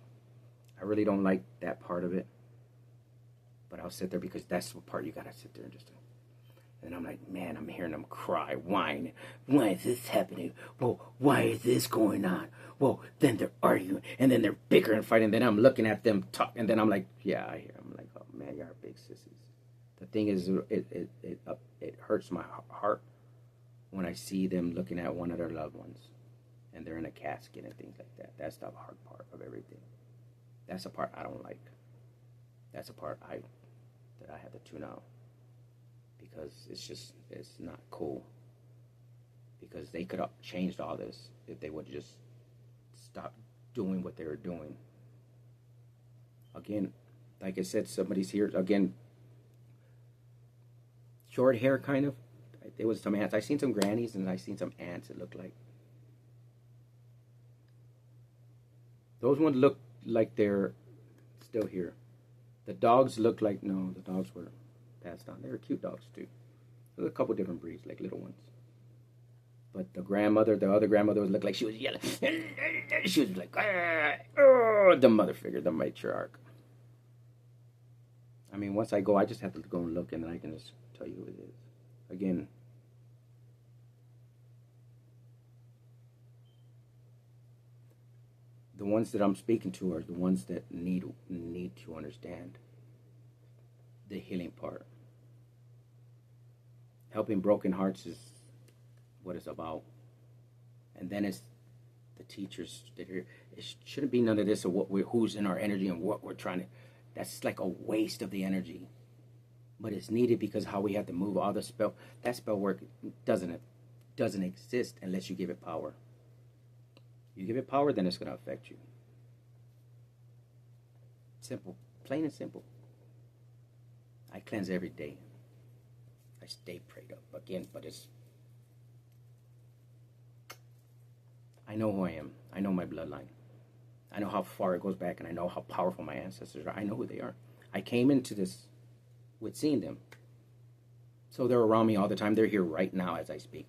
I really don't like that part of it. But I'll sit there because that's the part you got to sit there and just... And I'm like, man, I'm hearing them cry, whine. Why is this happening? Well, why is this going on? Well, then they're arguing, and then they're bickering and fighting. Then I'm looking at them talk, and then I'm like, yeah, I hear. I'm like, oh man, you are big sissies. The thing is, it hurts my heart when I see them looking at one of their loved ones, and they're in a casket and things like that. That's the hard part of everything. That's the part I don't like. That's the part that I have to tune out. Because it's not cool. Because they could have changed all this if they would just stop doing what they were doing. Again, like I said, somebody's here. Again, short hair kind of. There was some ants. I seen some grannies and I seen some ants it looked like. Those ones look like they're still here. The dogs look like, no, the dogs were passed on. They were cute dogs too. There's a couple different breeds, like little ones. But the other grandmother looked like she was yelling. She was like, the mother figure, the matriarch. I mean, once I go, I just have to go and look, and then I can just tell you who it is. Again, the ones that I'm speaking to are the ones that need to understand the healing part. Helping broken hearts is what it's about. And then it's the teachers that are, it shouldn't be none of this of who's in our energy and what we're trying to, that's like a waste of the energy. But it's needed because how we have to move all the spell, that spell work doesn't exist unless you give it power. You give it power, then it's going to affect you. Simple. Plain and simple. I cleanse every day. I stay prayed up again, but I know who I am. I know my bloodline. I know how far it goes back, and I know how powerful my ancestors are. I know who they are. I came into this with seeing them. So they're around me all the time. They're here right now as I speak.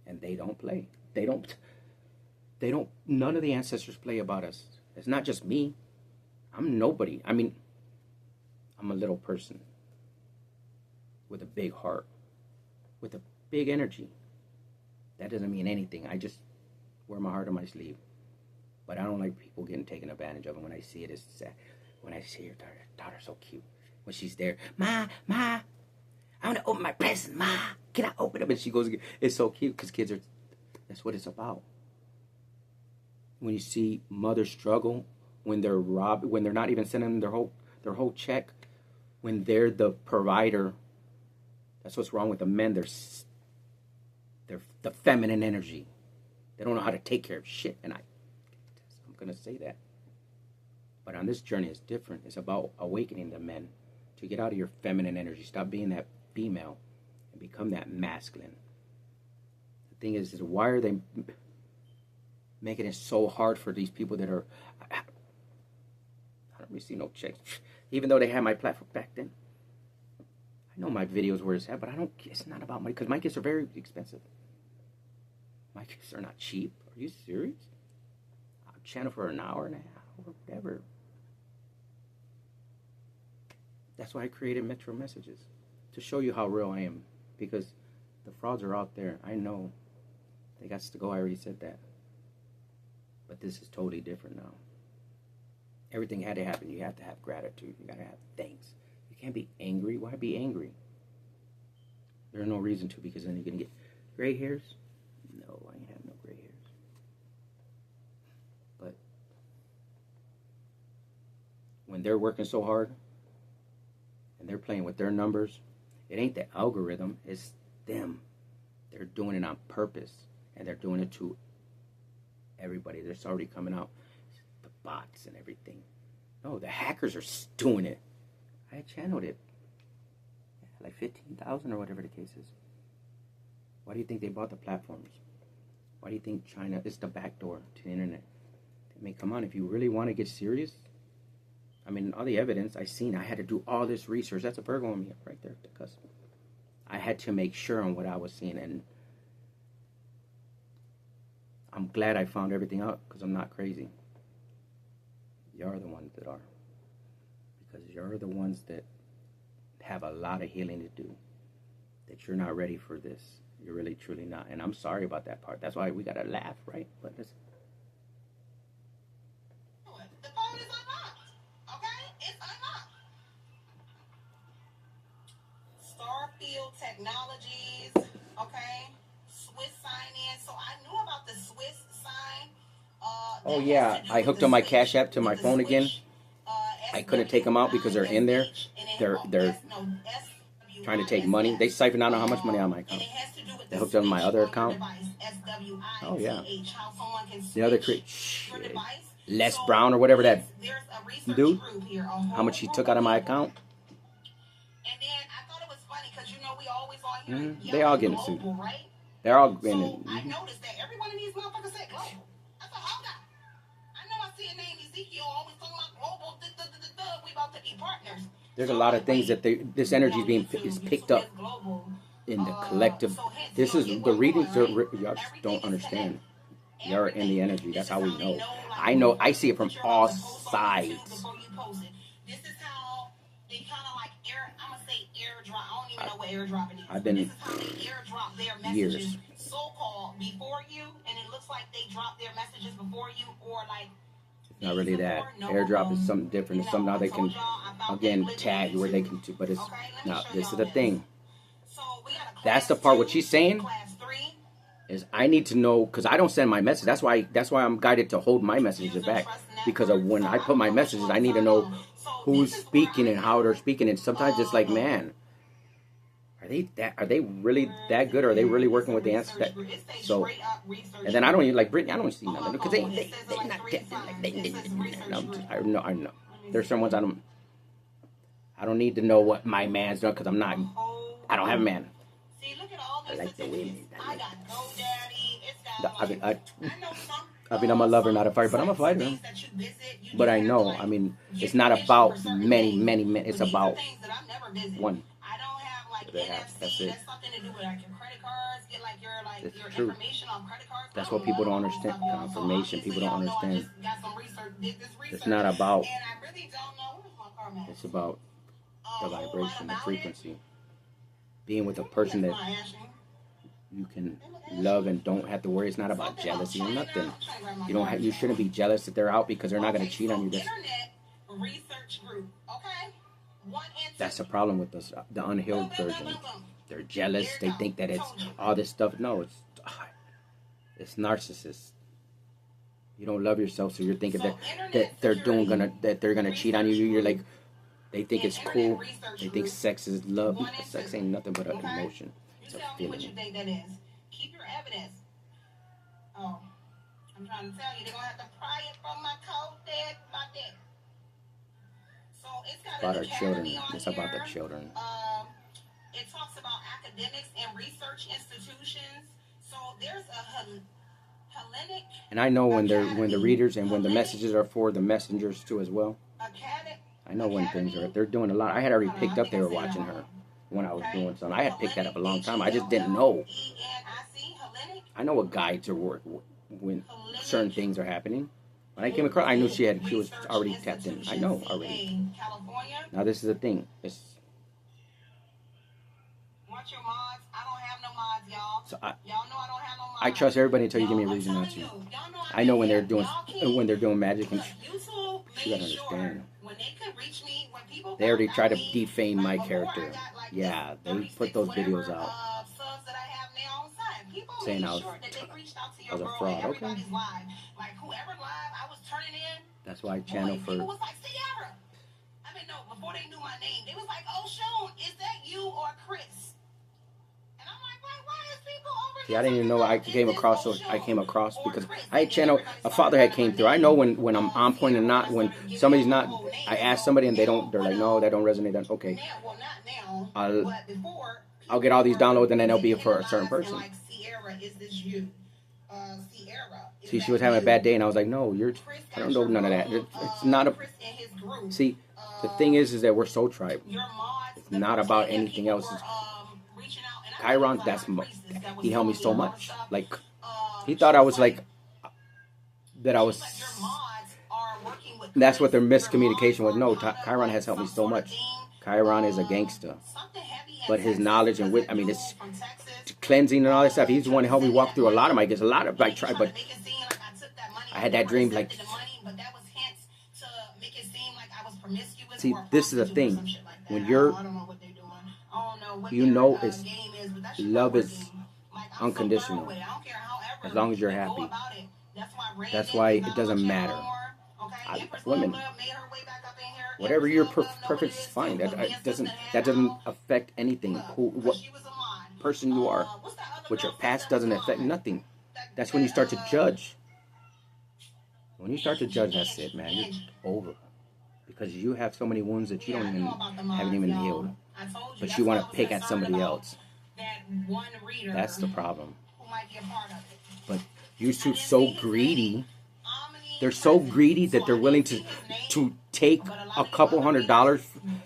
And they don't play. They don't, none of the ancestors play about us. It's not just me. I'm nobody. I mean, I'm a little person with a big heart, with a big energy. That doesn't mean anything. I just wear my heart on my sleeve. But I don't like people getting taken advantage of. And when I see it, it's sad. When I see your daughter's so cute. When she's there, Ma, I want to open my present, Ma. Can I open it? And she goes, it's so cute because kids are, that's what it's about. When you see mothers struggle, when they're robbed, when they're not even sending them their whole check, when they're the provider, that's what's wrong with the men. They're the feminine energy. They don't know how to take care of shit. And I'm going to say that. But on this journey, it's different. It's about awakening the men to get out of your feminine energy. Stop being that female and become that masculine. The thing is why are they making it so hard for these people that are... I don't receive no checks. Even though they had my platform back then. I know my videos where it's at, but it's not about money, because my gifts are very expensive. My gifts are not cheap. Are you serious? I'll channel for an hour and a half or whatever. That's why I created Metro Messages, to show you how real I am, because the frauds are out there. I know they got to go. I already said that. But this is totally different now. Everything had to happen. You have to have gratitude. You got to have thanks. You can't be angry. Why be angry? There's no reason to, because then you're going to get gray hairs. No, I ain't have no gray hairs. But when they're working so hard and they're playing with their numbers, it ain't the algorithm, it's them. They're doing it on purpose, and they're doing it to everybody. It's already coming out, the bots and everything. No, the hackers are doing it. I channeled it, like 15,000 or whatever the case is. Why do you think they bought the platforms? Why do you think China is the back door to the internet? I mean, come on, if you really want to get serious, I mean, all the evidence I seen, I had to do all this research. That's a Virgo on me right there, the cusp. I had to make sure on what I was seeing, and I'm glad I found everything out, because I'm not crazy. You're the ones that are. Because you're the ones that have a lot of healing to do. That you're not ready for this. You're really, truly not. And I'm sorry about that part. That's why we got to laugh, right? But listen. The phone is unlocked. Okay? It's unlocked. Starfield Technologies. Okay? Swiss sign-in. So I knew about the Swiss sign. Oh, yeah. I hooked up my Cash App to my phone again. I couldn't take them out because they're in there. They're trying to take money. They siphoned out how much money on my account. They hooked up my other account. Oh, yeah. The other Les Brown or whatever that dude, how much he took out of my account. And then I thought it was funny because, you know, we always on here. They all getting sued. They're all getting. I noticed that every one of these motherfuckers said global. I thought, hold up. I know I see a name Ezekiel always talking about global. We about to be partners. There's a lot of things that this energy is picked up in the collective. This is the readings. Y'all just don't understand. You're in the energy. That's how we know. I know. I see it from all sides. This is how they kind of like I'm gonna say airdrop. I don't even know what airdropping is. I've been This is how they airdrop their messages, so-called before you, and it looks like they drop their messages before you, or like. Not really that. Airdrop is something different. It's something how they can, again, tag where they can, but it's, now, this is the thing. That's the part, what she's saying is I need to know, because I don't send my message. That's why I'm guided to hold my messages back. Because of when I put my messages, I need to know who's speaking and how they're speaking. And sometimes it's like, man, are they really that good? Or are they really working with the answer? So, and then I don't even like Brittany. I don't see nothing because they're not that. I know. There's some ones I don't need to know what my man's doing because I don't have a man. See, look at all these. I like the women. I got GoDaddy. It's got I'm a lover, not a fighter, but I'm a fighter. But I know, I mean, it's not about many, it's about one. I don't have like NFC. That's it. That's something to do with like your credit cards. Get like your It's true. information on credit cards. That's what people don't understand. Confirmation. People don't understand. It's not about. And I really don't know where's my car at. It's about the vibration, the frequency. Being with a person that you can love and don't have to worry. It's not about jealousy or nothing. You don't have. You shouldn't be jealous that they're out because they're not going to cheat on you. Internet research group. Okay. That's the problem with us, the unhealed version. They're jealous. They think that it's all this stuff. No, it's narcissist. You don't love yourself, so you're thinking that they're gonna cheat on you. You're like, they think it's cool. They think sex is love. Sex ain't nothing but an emotion. It's a feeling. What you think that is? Keep your evidence. Oh, I'm trying to tell you, they're gonna have to pry it from my coat, Dad, my dick. So it's got about our children. It's about the children. It talks about academics and research institutions. So there's a Hellenic. And I know when the readers and when the messages are for the messengers too as well. I know when things are. They're doing a lot. I had already picked up they were watching her when I was doing something. I had picked that up a long time. I just didn't know. I know what guides are work when certain things are happening. When I came across, I knew she was already tapped in. I know already. Now this is the thing. What's your mods? I don't have no mods, y'all. So y'all know I don't have no mods. I trust everybody until you give me a reason not to. I know when they're doing magic and she doesn't understand. When they could reach me, when people they already try to defame my character. Yeah, they put those videos out saying I was a fraud. Okay. Like whoever live, I was turning in. That's why I channel for. People was like, Sierra. I mean, no, before they knew my name, they was like, oh, Sean, is that you or Chris? And I'm like, why is people over here? See, I didn't even know I came across. So I came across because I channel. A father had came through. I know when I'm on point and not when somebody's not. I ask somebody and they don't. They're like, no, that don't resonate. That's okay. Well, not now. But before, I'll get all these downloads and then they'll be for a certain person. Like, Sierra, is this you? Sierra. See, she was having a bad day, and I was like, "No, I don't know none of that. It's not a." See, the thing is that we're so tribal. It's not about anything else. Chiron, he helped me so much. Like, he thought I was like that. I was. That's what their miscommunication was. No, Chiron has helped me so much. Chiron is a gangster, but his knowledge and wit. I mean, it's cleansing and all that stuff. He's the one to help me walk through a lot of my. Gets a lot of like try, but I had that dream like. See, this is the thing. When love is unconditional. As long as you're happy. That's why it doesn't matter. Women, whatever your preference is fine. That doesn't affect anything. What person you are, what your past doesn't affect nothing. That's when you start to judge. When you start to judge, that's it, man. You're over. Because you have so many wounds that you haven't even healed. But you want to pick at somebody else. That's the problem. But you're so greedy. They're so greedy that they're willing to take a couple $100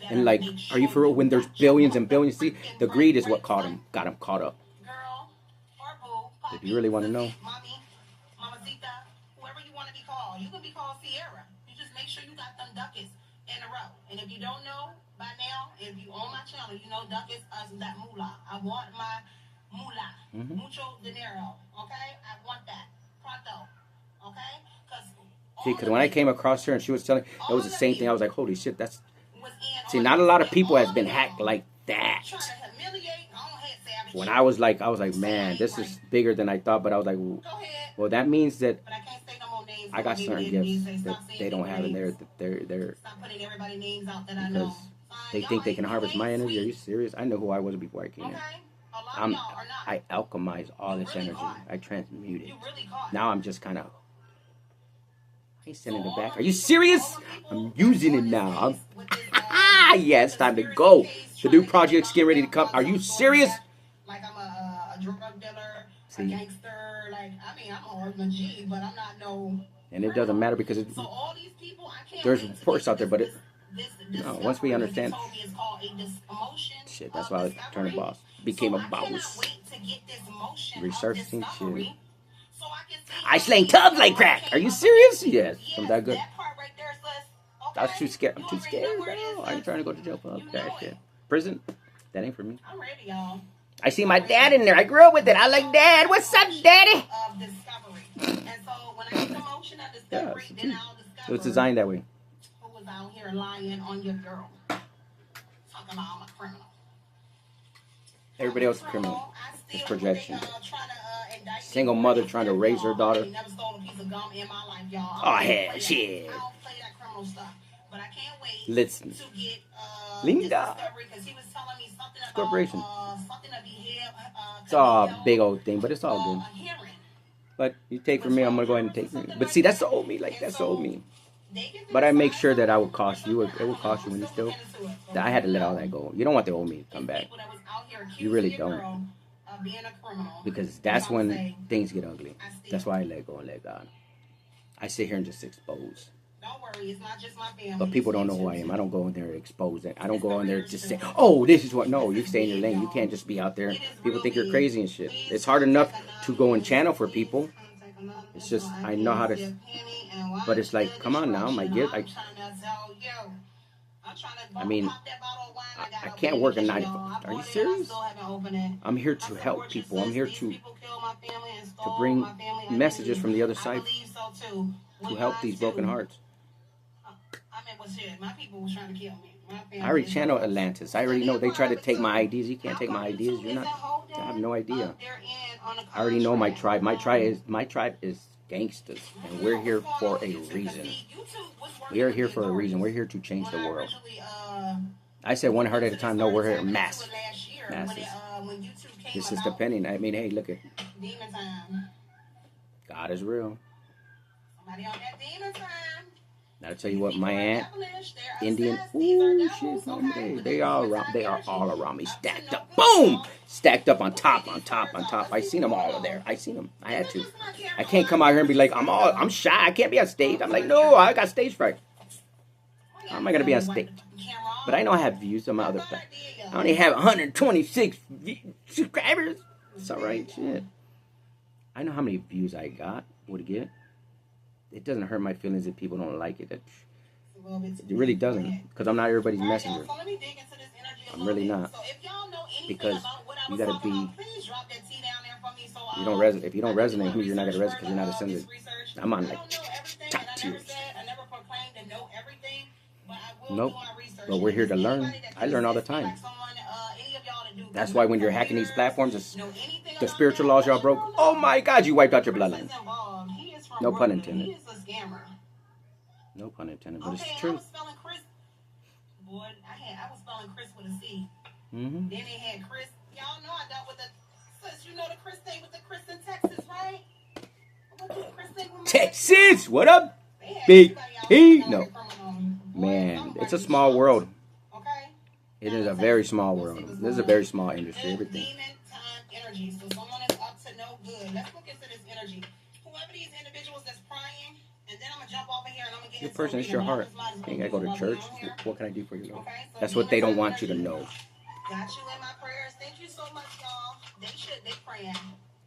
and like, are you for real? When there's billions and billions. See, the greed is what got them caught up. If you really want to know. You can be called Sierra. You just make sure you got them ducats in a row. And if you don't know by now, if you own my channel, you know ducats is that moolah. I want my moolah. Mucho dinero. Okay? I want that. Pronto. Okay? Because when I came across her and she was telling, it was the same thing. I was like, holy shit, that's. See, not a lot of people has been hacked like that. When I was like, man, this is bigger than I thought. But I was like, well, that means that I got certain gifts that they don't have in there. They're because they think they can harvest my energy. Are you serious? I know who I was before I came in. I alchemize all this energy. I transmute it. Now I'm just kind of. I ain't sending it back. Are you serious? I'm using it now. Yeah, it's time to go. The new project's getting ready to come. Are you serious? Like I'm a drug dealer, a gangster, like, I mean, I'm a husband G, but I'm not no. And it doesn't matter because So all these people, I can't there's wait to reports out there, but this once we understand, told me it's called a motion shit, that's why I turned a boss. Became a boss. Researching shit. So I slang tubs like crack. Are you serious? Yes. I'm that good. I was too scared. I'm too scared, bro. I ain't trying to go to jail for that shit. Prison? That ain't for me. I'm ready, y'all. I see my dad in there. I grew up with it. I like dad. What's up, daddy? And so when I get the motion of discovery, then I'll discover. It was designed that way. Who was out here lying on your girl? Talking about I'm a criminal. Everybody else is a criminal. It's projection. Single mother trying to raise her daughter. Oh, hell, shit. Listen. Linda. Corporation. It's all a big old thing, but it's all good. But you take from me, I'm going to go ahead and take from you. But see, that's the old me. Like, that's the old me. But I make sure that I would cost you. It would cost you when you still. I had to let all that go. You don't want the old me to come back. You really don't. Because that's when things get ugly. That's why I let go and let God. I sit here and just expose. Don't worry, it's not just my family. But people don't know who I am. I don't go in there and expose it. I don't go in there and just say, oh, this is what. No, you stay in your lane. You can't just be out there. People think you're crazy and shit. It's hard enough to go and channel for people. It's just, I know how to. But it's like, come on now, my gift. I mean, I can't work a 9 to 5. Are you serious? I'm here to help people. I'm here to bring messages from the other side to help these broken hearts. I already channel Atlantis. I already know they try to take my ideas. You can't take my ideas. You're not. I have no idea. I already know my tribe. My tribe is gangsters, and we're here for a reason. We are here for a reason. We're here to change the world. I said one heart at a time. No, we're here masses. This is depending. I mean, hey, look at God is real. I'll tell you what, my aunt, Indian, ooh, shit, they are all around me, stacked up, boom, stacked up on top. I seen them all there. I seen them. I had to. I can't come out here and be like, I'm shy. I can't be on stage. I'm like, no, I got stage fright. How am I gonna be on stage? But I know I have views on my other stuff. I only have 126 subscribers. It's all right, shit. I know how many views I would get. It doesn't hurt my feelings if people don't like it. It really doesn't, because I'm not everybody's messenger. I'm really not. Because you gotta be. You don't resonate. If you don't resonate, you're not gonna resonate because you're not a sender. I'm on like top tiers. Nope. But we're here to learn. I learn all the time. That's why when you're hacking these platforms, the spiritual laws y'all broke. Oh my God, you wiped out your bloodline. No pun intended. No pun intended, but it's true. I was spelling Chris. Boy, I was spelling Chris with a C. Mm-hmm. Then they had Chris. Y'all know I dealt with the. You know the Chris thing with the Chris in Texas, right? Texas, what up? Big T. No, man, it's a small world. Okay. It is a very small world. This is a very small industry. Everything. Demon time energy. So someone is up to no good. Let's look into this energy. Whoever these individuals that's prying, and then I'm gonna jump over here and I'm gonna get your person is your heart. You ain't gotta go to church. What can I do for you? That's what they don't want you to know. Got you in my prayers. Thank you so much, y'all. They praying.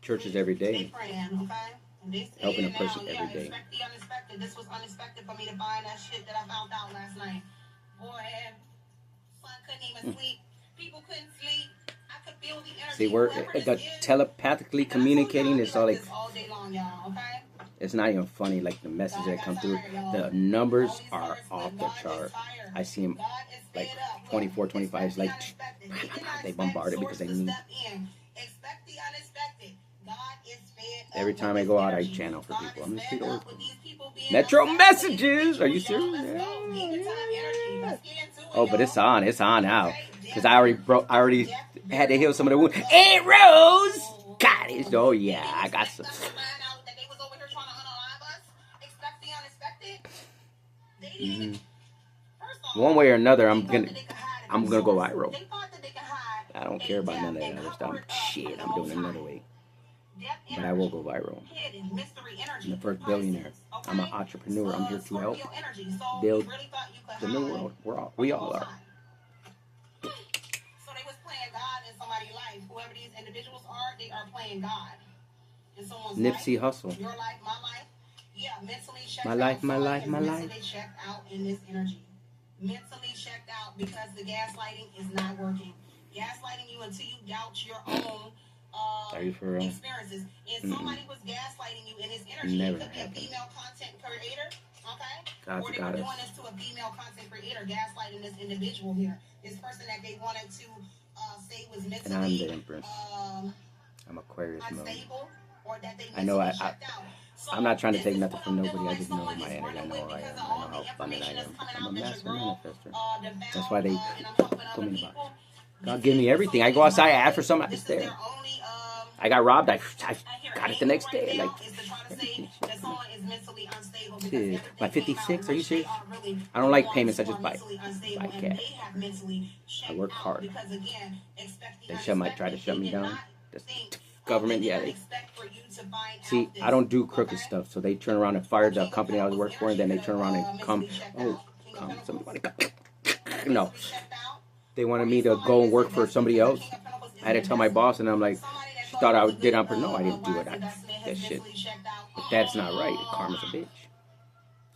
Church is every day. They praying, okay? Helping a person every day. Expect the unexpected. This was unexpected for me to find that shit that I found out last night. Boy, son couldn't even sleep. People couldn't sleep. I could feel the energy. See, we're telepathically communicating. It's all like, all day long, y'all, okay? it's not even funny. Like the message that come through, the numbers are off the chart. I see them like 24, 25. It's like they bombard it because they need. Every time I go out, I channel for people. I'm the street oracle. Metro messages. Are you serious? Yeah. Oh, but it's on. It's on now. Because I already had to heal some of the wounds. Hey, Rose! God, it's, oh yeah, I got some. Mm-hmm. One way or another, I'm gonna go viral. I don't care about none of that other stuff. Shit, I'm doing it another way. but I will go viral. I'm the first billionaire. I'm an entrepreneur. I'm here to help build the new world. We all are. So they was playing God in somebody's life. Whoever these individuals are, they are playing God in someone's Nipsey life. Hussle. Your life, my life. Yeah, mentally checked my out. life, my life, my life. Mentally checked out in this energy. Mentally checked out because the gaslighting is not working. Gaslighting you until you doubt your own Are you for real? experiences. And somebody was gaslighting you in this energy. Never It could be a female content creator, okay? God's or they were doing this to a female content creator, gaslighting this individual here. This person that they wanted to say was mentally and I'm the Empress. I'm Aquarius mode. Unstable, or that they I know I'm not trying to take this nothing from nobody. I like just know someone my is energy. I working know with who I because am. of I all know the how abundant I information am. that's coming I'm a out that master your girl, manifester. devout, That's why they and I'm helping put other me in the box. people. God give me everything. I go outside, I ask for something, it's there. I got robbed, I got it the next day. Like, shit. By 56, are you serious? I don't like payments, I just buy cash. I work hard. They try to shut me down. The government, yeah. See, I don't do crooked stuff, so they turn around and fire the company I was working for, and then they turn around and come, somebody come. No. They wanted me to go and work for somebody else. I had to tell my boss, and I'm like, she thought I did it on purpose. No, I didn't do it. That shit. But that's not right. Karma's a bitch.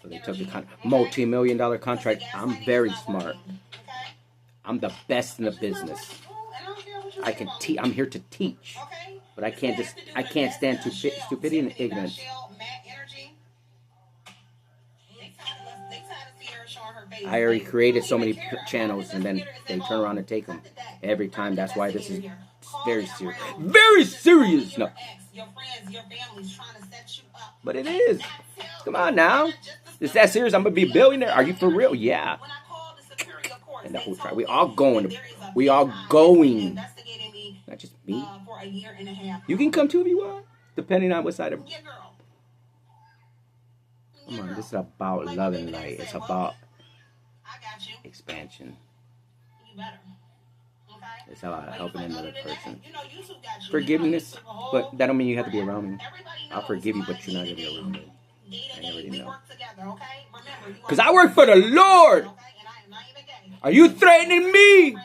So they took the multi-million-dollar contract. I'm very smart. I'm the best in the business. I can teach. I'm here to teach, but I can't stand stupidity and ignorance. I already created so many channels, and then they turn around and take them every time. That's why this is very serious. Very serious. No. But it is. Come on now. Is that serious? I'm going to be a billionaire. Are you for real? Yeah. And the whole tribe. We all going. We all going. Not just me. You can come too if you want, depending on what side of... Come on, this is about love and light. It's about expansion. It's about helping another person. Forgiveness, but that don't mean you have to be around me. I'll forgive you, but you're not going to be around me. I already know. Because I work for the Lord. Are you threatening me?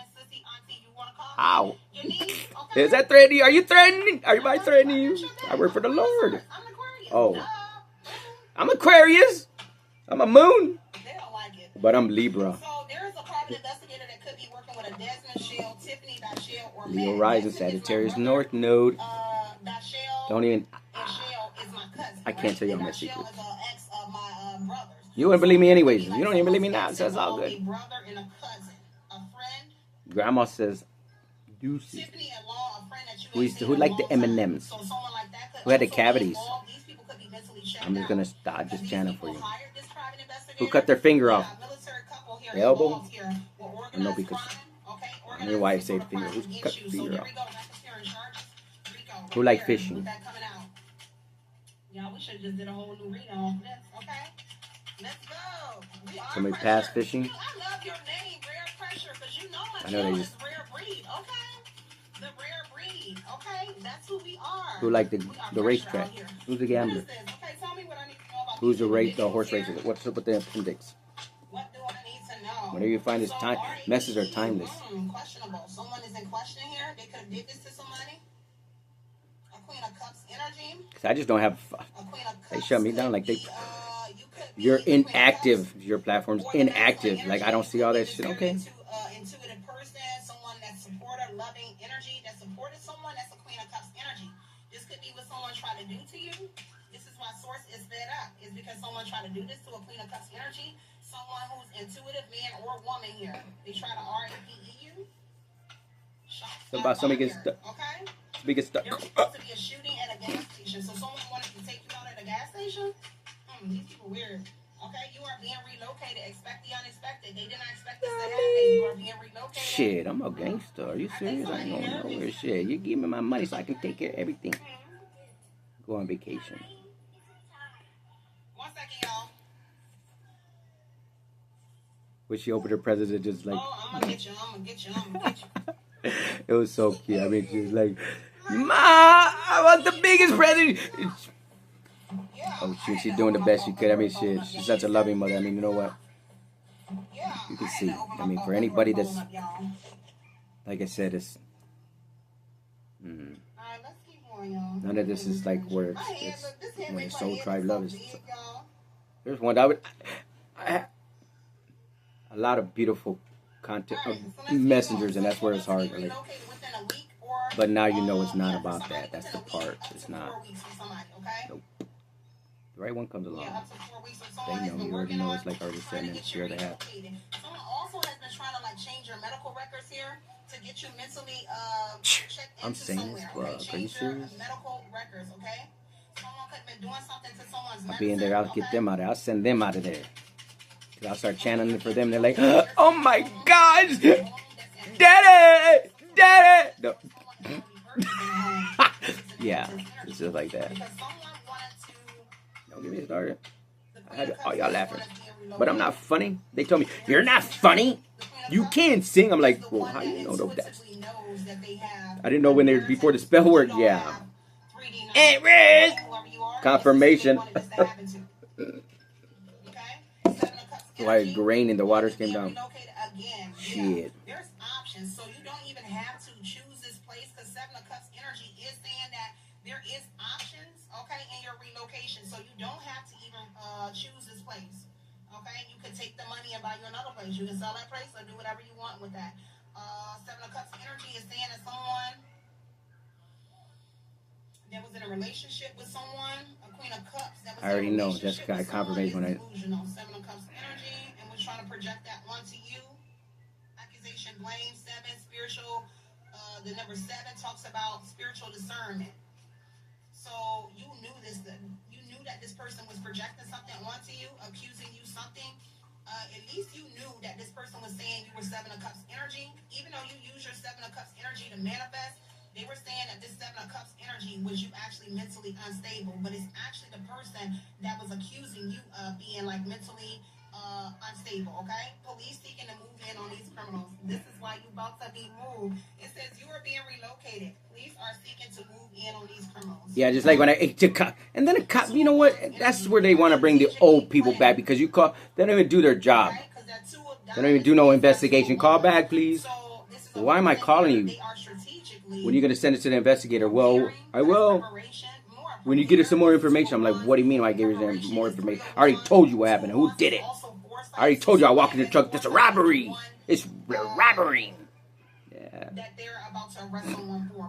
Ow. Is that threatening? Are you threatening? Are you threatening you? I work for the Lord. Oh. I'm Aquarius. I'm a moon. But I'm Libra. Leo rising, Sagittarius North Node. Don't even... I can't tell you all my secrets. You wouldn't believe me anyways. You don't even believe me now, so it's all good. Grandma says, Deuces. Who liked the M&Ms? Who had the cavities? I'm just going to start this channel for you. Who cut their finger off? The elbow? No, because... I don't know why I say the finger. Who's cut the finger off? Who like fishing? Yeah, we should just did a whole new read on this, okay? Let's go. Somebody passed fishing? I love your name, Rare Pressure, because you know my channel is Rare Breed, okay? The Rare Breed, okay? That's who we are. Who like the racetrack? Who's the gambler? Okay, tell me what I need to know about who's the horse racer? What's up with the appendix? What do I need to know? Whatever you find is time. Messages are timeless. Questionable. Someone is in question here. They could have did this to somebody. A Queen of Cups energy. Because I just don't have... They shut me down like they... You're inactive. Your platform's inactive. Like, I don't see all that shit. Okay. Intuitive person, someone that's supportive, loving energy, that supported someone, that's a Queen of Cups energy. This could be what someone tried to do to you. This is why Source is fed up. It's because someone tried to do this to a Queen of Cups energy. Someone who's intuitive, man or woman here. They try to RAPE you. Something about somebody gets stuck. Okay? Somebody gets stuck. There was supposed to be a shooting at a gas station. So someone wanted to take you out at a gas station? These people weird. Okay? You are being relocated. Expect the unexpected. They did not expect this to happen. You are being relocated. Shit, I'm a gangster. Are you serious? I ain't going nowhere. Shit, you give me my money so I can take care of everything. Go on vacation. 1 second, y'all. When she opened her presents, just like... Oh, I'm gonna get you, I'm gonna get you, I'm gonna get you. It was so cute. I mean, she was like... Ma, I want the biggest present. Oh shoot, she's doing the best she could. I mean, she's such a loving mother. I mean, you know what? You can see. I mean, for anybody that's, like I said, it's none of this is like where it's when it's soul tribe love is. There's one I a lot of beautiful content messengers, and that's where it's hard. Like, but now you know it's not about that. That's the part. It's not. Nope. The right one comes along. They know. You already know. It's like already said, and share the hat. Someone also has been trying to like change your medical records here to get you mentally checked I'm into saying somewhere. this, Okay? are you serious? Medical records, okay? Someone could have been doing something to someone's I'll be in there. I'll get them out of there. I'll send them out of there. I'll start channeling it for them. They're like, oh my gosh, daddy, daddy. No. Yeah, it's just like that. Don't get me started. I had all y'all laughing, but I'm not funny. They told me you're not funny. You can sing. I'm like, well, how you know that? I didn't know when they were before the spell work. Yeah. Hey, Riz. Confirmation. Why it's raining, the waters came down. Shit. There's options, so you don't even have to choose this place because Seven of Cups energy is saying that there is options, okay, in your relocation. So you don't have to even choose this place, okay? You could take the money and buy you another place. You can sell that place or do whatever you want with that. Seven of Cups energy is saying that someone that was in a relationship with someone, a Queen of Cups that was I already in a know. relationship That's got confirmation when I. Seven of Cups energy, and we're trying to project that onto you. Accusation, blame, seven, spiritual. The number seven talks about spiritual discernment. So you knew this. You knew that this person was projecting something onto you, accusing you something. At least you knew that this person was saying you were Seven of Cups energy. Even though you use your Seven of Cups energy to manifest, they were saying that this Seven of Cups energy was you actually mentally unstable, but it's actually the person that was accusing you of being like mentally unstable, okay? Police seeking to move in on these criminals. This is why you about to be moved. It says you are being relocated. Police are seeking to move in on these criminals. Yeah, just like when I ate the cop. And then a cop, you know what? That's where they want to bring the old people back because you call, they don't even do their job. They don't even do no investigation. Call back, please. Well, why am I calling you? When are you going to send it to the investigator? Well, I will. When you get us some more information, I'm like, what do you mean I gave you more information? I already told you what happened. Who did it? I already told you I walked in the truck. It's a robbery. It's robbery. Yeah.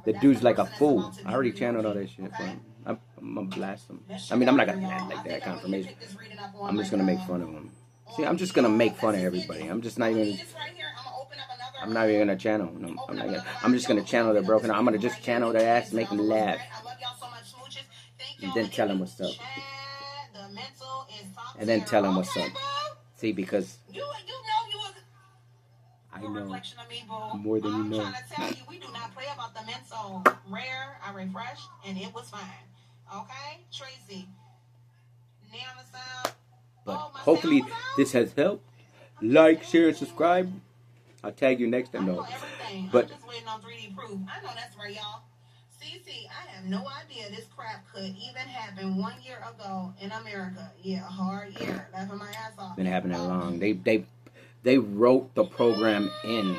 The dude's like a fool. I already channeled all that shit for him. I'm going to blast him. I mean, I'm not going to blast like that confirmation. I'm just going to make fun of him. See, I'm just going to make fun of everybody. I'm just not even... I'm not even gonna channel. No, I'm not gonna. I'm just gonna channel their broken. I'm gonna just channel their ass, make them laugh, and then tell them what's up. And then tell them what's up. See, because I know more than you know. I'm trying to tell you, we do not play about the mental. Rare, I refreshed, and it was fine. Okay, Tracy. Now the sound. But hopefully this has helped. Like, share, and subscribe. I'll tag you next time, though. But I'm just waiting on 3D proof. I know that's right, y'all. CC, I have no idea this crap could even happen 1 year ago in America. Yeah, a hard year. Laughing my ass off. Been happening long. They wrote the program in.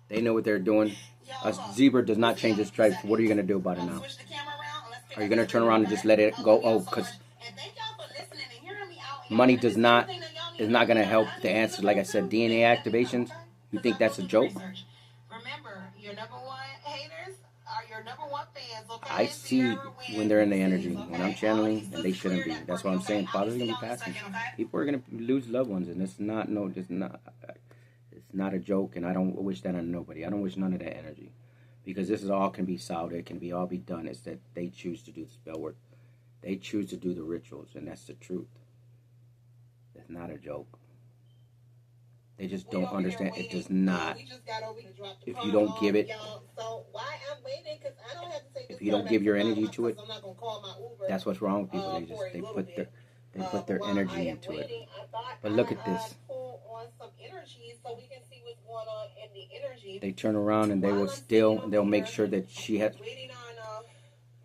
They know what they're doing. A zebra does not change its stripes. What are you gonna do about it now? Are you gonna turn around and just let it go? Oh, because money is not gonna help the answer. Like I said, DNA activations. You think that's a joke? Remember, your number one haters are your number one fans. Okay? I see when they're in the energy. When I'm channeling, and they shouldn't be. That's what I'm saying. Fathers are gonna be passing. People are gonna lose loved ones, and it's not It's not a joke, and I don't wish that on nobody. I don't wish none of that energy, because this is all can be solved. It can be all be done. It's that they choose to do the spell work. They choose to do the rituals, and that's the truth. It's not a joke. They just don't understand. It does not. If you don't give it, if you don't give your energy to it, that's what's wrong with people. They put their energy into it. But look at this. So we can see what's going on in the energy. energy. they turn around and they will still, they'll make sure that she has. Waiting on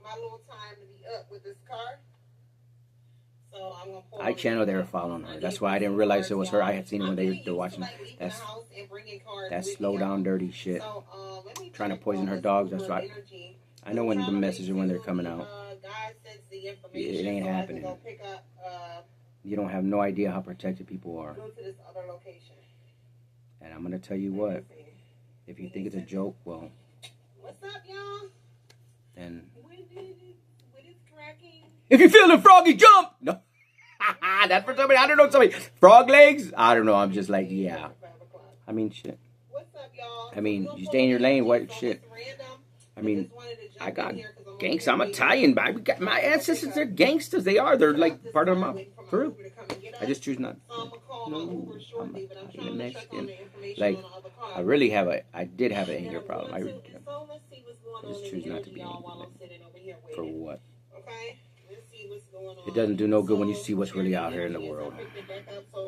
my little time to be up with this car. So I'm gonna pull I channel they were following her. That's why I didn't realize it was her. I had seen it when they were watching. That's slow down dirty shit. Trying to poison her dogs. That's why I know when the messages when they're coming out. It ain't happening. You don't have no idea how protected people are. And I'm gonna tell you what. If you think it's a joke, well. What's up, y'all? Then. What is cracking? If you feel the froggy jump, no. That's for somebody. I don't know somebody. Frog legs? I don't know. I'm just like, yeah. I mean, shit. What's up, y'all? I mean, you stay in your lane. What shit? I mean, I got gangsters. I'm Italian, but my ancestors are gangsters. They are. They're like part of my crew. I just choose not. No, I'm Italian, Mexican. Like, I really have I did have an anger problem. I just choose not to be angry. For what? It doesn't do no good when you see what's really out here in the world.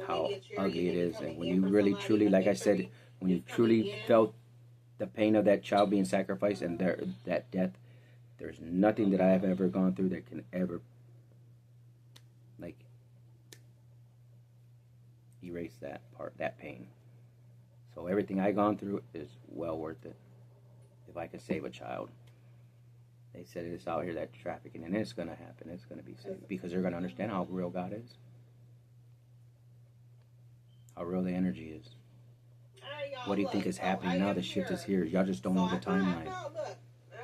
How ugly it is. And when you really, truly, like I said, when you truly felt the pain of that child being sacrificed and that death, there's nothing that I have ever gone through that can ever, like, erase that part, that pain. So everything I've gone through is well worth it. If I can save a child. They said it's out here that trafficking, and it's going to happen. It's going to be saved because they're going to understand how real God is. How real the energy is. What do you think is happening now? The shift is here. Y'all just don't know the timeline.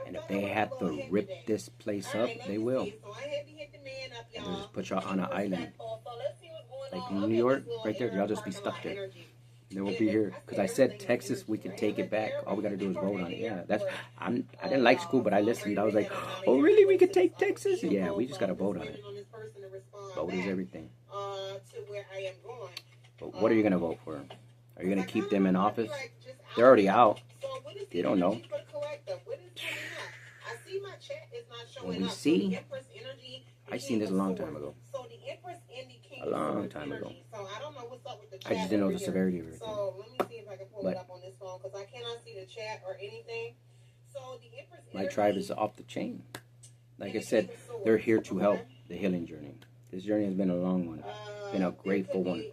And if they have to rip this place up, they will. And they'll just put y'all on an island. Like in New York, right there, y'all just be stuck there. They won't be here. Because I said Texas, we can take it back. All we got to do is vote on it. Yeah, I didn't like school, but I listened. I was like, oh, really? We could take Texas? Yeah, we just got to vote on it. Vote is everything. But what are you going to vote for? Are you going to keep them in office? They're already out. They don't know. When we see, I seen this a long time ago. A long time ago. I just didn't know the severity of everything. So let me see if I can pull it up on this phone because I cannot see the chat or anything. So the Empress my tribe is off the chain. Like I said, they're here to help the healing journey. This journey has been a long one. It's been a grateful one.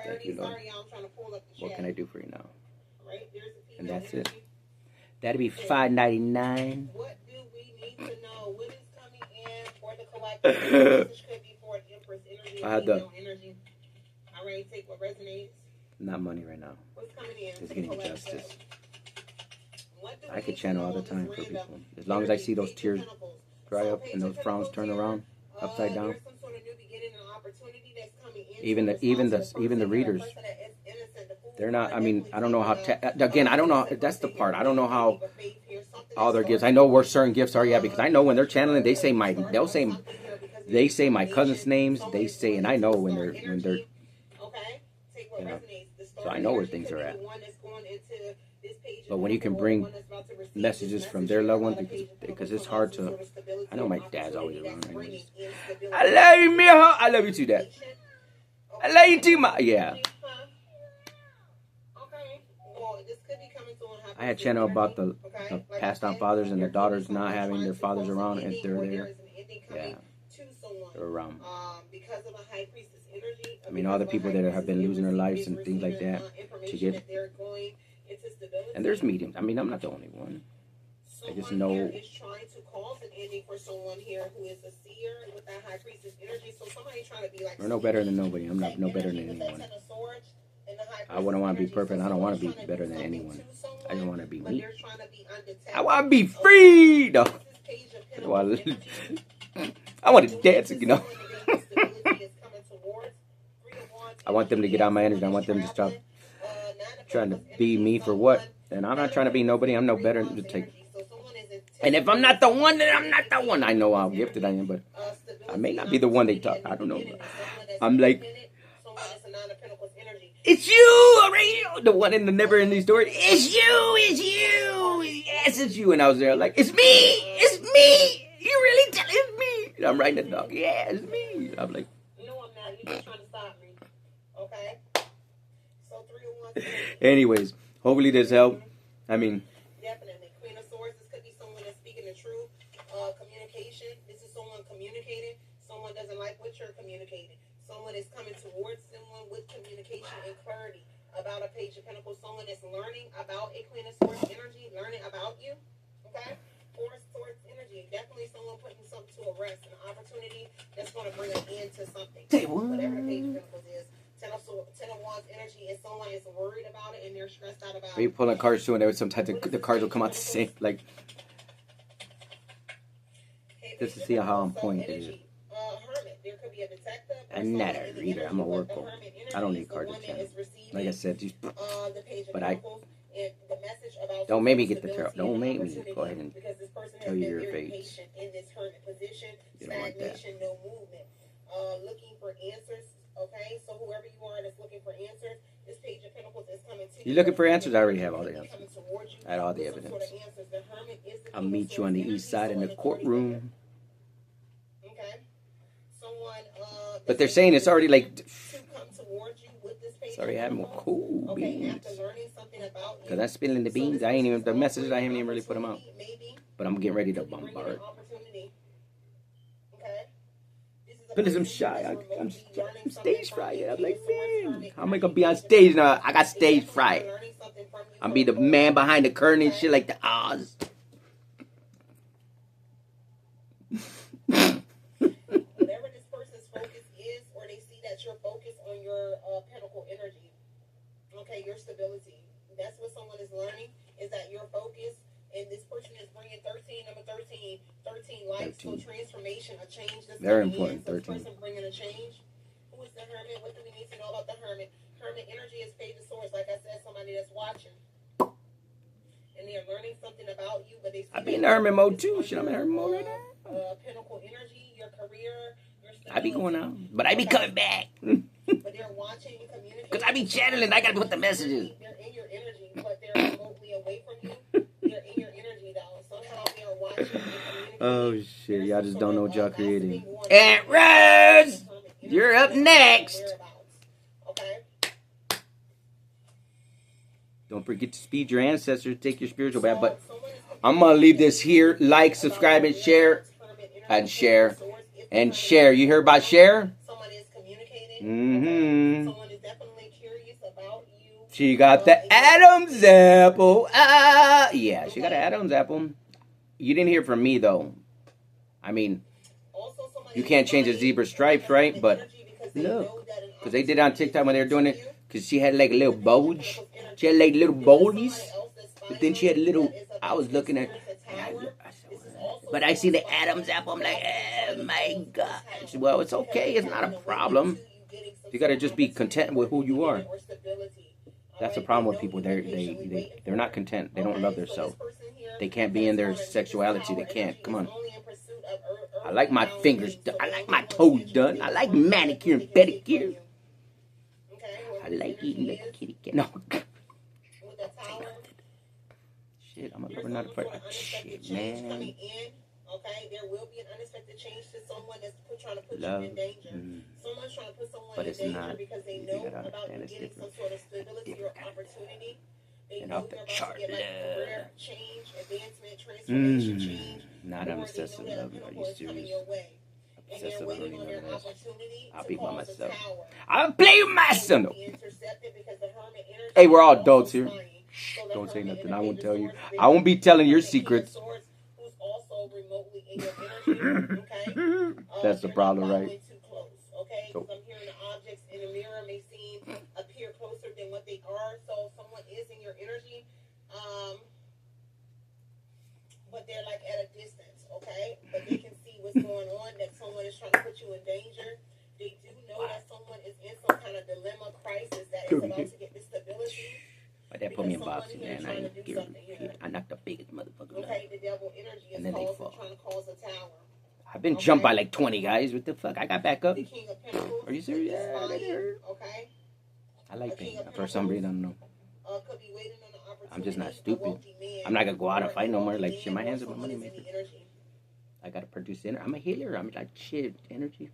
Thank you, Lord. What can I do for you now? And that's it. That'd be $5.99. What do we need to know? What is coming in for the collective? This could be for Empress energy. I had the energy. I already take what resonates. Not money right now. What's coming in? It's getting justice. I could channel all the time for people. As long as I see those tears dry up and those frowns turn around upside down. Even the readers, they're not. I mean, I don't know how. Again, I don't know. That's the part. I don't know how all their gifts. I know where certain gifts are. Yeah, because I know when they're channeling, they say my cousin's names. They say, and I know when they're. You know, so I know where things are at. But when you can bring messages from their loved ones, because it's hard to. I know my dad's always around. I love you, Mijo. I love you too, Dad. I love you too, Ma. Yeah. I had channel about the passed on fathers and the daughters not having their fathers around, and they're there. Yeah. They're around. I mean, all the people that have been losing their lives and things like that to get. And there's mediums. I mean, I'm not the only one. I just know. We're no better than nobody. I'm not no better than anyone. I wouldn't want to be perfect. I don't want to be better than anyone. I just want to be me. I want to be free. No. I want to dance, you know. I want them to get out my energy. I want them to stop trying to be me for what. And I'm not trying to be nobody. I'm no better to take. And if I'm not the one, then I'm not the one. I know how gifted I am, but I may not be the one they talk. I don't know. I'm like, it's you, the one in the never-ending story. It's you. Yes, it's you. And I was there like, it's me. You really tell it's me. And I'm writing the dog. Yeah, it's me. I'm like, no, I'm not. You're just trying to stop me. Okay. So 301. Anyways, Hopefully this helped. I mean, definitely. Queen of Swords, this could be someone that's speaking the truth. Communication. This is someone communicating. Someone doesn't like what you're communicating. Someone is coming towards someone with communication and clarity about a Page of Pentacles. Someone that's learning about a Queen of Swords energy, learning about you. Okay? Four of Swords energy. Definitely someone putting something to a rest, an opportunity that's going to bring an end to something. Whatever the Page of Pentacles is. Ten of Wands energy is someone is worried about it and they're stressed out about it. are you pulling cards too? And there was sometimes the cards will come out the same. Like, just to see how on point it is. Hermit. There could be a detective. I'm not a reader. I'm a worker. I don't need cards to channel. Like I said, just, but I don't make me get the tarot. Don't make me go ahead and tell you your fates. You don't want that. No movement. Looking for answers. Okay, so whoever you are that's looking for answers, this Page of Pentacles is coming to you. You looking for answers? I already have all the answers. I had all the evidence. I'll meet you on the east side in the courtroom. Okay. Someone. But they're saying it's already like. It's already having more cool beans. Because I'm spilling the beans. I ain't even the messages. I haven't even really put them out. But I'm getting ready to bombard. Because I'm shy. I'm stage fright. I'm like, man, how am I gonna be on stage now? I got stage fright. I'm be the man behind the curtain and shit like the Oz. Whatever this person's focus is, or they see that you're focused on your pentacle energy. Okay, your stability. That's what someone is learning, is that your focus. And this person is bringing 13, number 13 lights, 13. So transformation, a change. Very important, 13. This person bringing a change. Who is the Hermit? What do we need to know about the Hermit? Hermit energy is Page of Swords. Like I said, somebody that's watching. And they're learning something about you, but they I be in Hermit mode too. Shit, I'm in Hermit mode right now. Pinnacle energy, your career, your stability. I be going out, but I be coming back. But they're watching and communicating. Because I be channeling. I got to put the messages. They're in your energy, but they're remotely away from you. They're in your energy, though. Somehow they are watching and communicating. Oh, shit. Y'all just don't know what y'all creating. Aunt Rose! You're up next. Okay. Don't forget to speed your ancestors. Take your spiritual bath. But I'm going to leave this here. Like, subscribe, and share. And share. And share. You hear about share? Someone is communicating. Mm-hmm. Someone is definitely curious about you. She got the Adam's apple. Ah, yeah, she got an Adam's apple. You didn't hear from me, though. I mean, you can't change the zebra stripes, right? But look, because they did it on TikTok when they were doing it. Because she had like a little bulge. She had like little bulges. But then she had little, I was looking at, but I see the Adam's apple. I'm like, oh my gosh. Well, it's okay. It's not a problem. You got to just be content with who you are. That's the problem with people. They're not content. They don't love themselves. They can't be in their sexuality. They can't. Come on. I like my fingers done. I like my toes done. I like manicure and pedicure. I like eating like a kitty cat. No. Shit, I'm gonna not fight. Shit, man. Okay, there will be an unexpected change to someone that's trying to put Love. you in danger. Someone's trying to put someone But in it's danger not. because they You know gotta about you understand it's getting some different. sort of stability or opportunity. They And know off the you're about chart to get like love. career change, advancement, transformation, change. Not or obsessive they know that love. Are pinnacle you is coming serious? your way. And they're Obsessive waiting love. on their opportunity I'll to be by cause a myself. tower. I'll play with myself. No. Be intercepted because the hermit energy Hey, we're all is adults here. flying. So the Don't say hermit nothing. in the I won't Page of tell you. Swords, I won't be telling your the King of secrets. Swords, who's also remotely in your energy. Okay. That's the You're problem, not right? following too close, okay? So- Because I'm hearing the objects in the mirror may appear closer than what they are. So someone is in your energy, but they're like at a distance, okay? But they can see what's going on. That someone is trying to put you in danger. They do know that someone is in some kind of dilemma, crisis that is about to get this stability. My dad put me in boxing, man. I knocked the biggest motherfucker out. Okay, the devil energy is And then they fall. trying to cause a tower. I've been jumped by like 20 guys. What the fuck? I got back up. The King of Pentacles. Are you serious? is Yeah, that flying, hurt. okay? I like pain. For some reason, I don't know. Could be waiting on an opportunity. I'm just not A stupid. wealthy man, I'm not gonna go out and or fight no more. a Like, man, shit, my or hands are my someone money who's in maker. the energy. I gotta produce energy. I'm a healer. I'm like, shit, energy.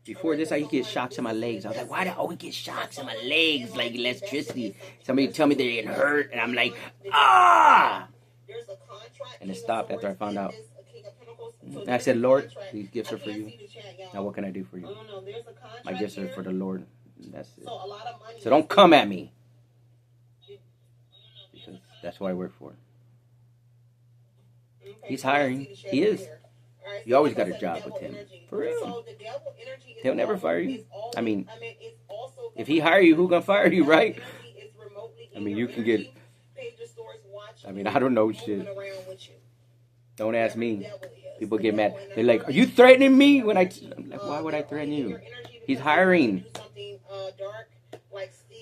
Before this, I used to get shocks in my legs. I was like, why do I always get shocks in my legs like electricity? Somebody tell me they're getting hurt, and I'm like, ah! And it stopped after I found out. And I said, Lord, these gifts are for you. Now what can I do for you? My gifts are for the Lord. And that's it. So don't come at me. Because that's what I work for. He's hiring. He is. You always got a job with him. For real. He'll never fire you. I mean, if he hire you, who gonna fire you, right? I mean, you can get... I mean, I don't know shit. Don't ask me. People get mad. They're like, are you threatening me? When I'm like, why would I threaten you? He's hiring.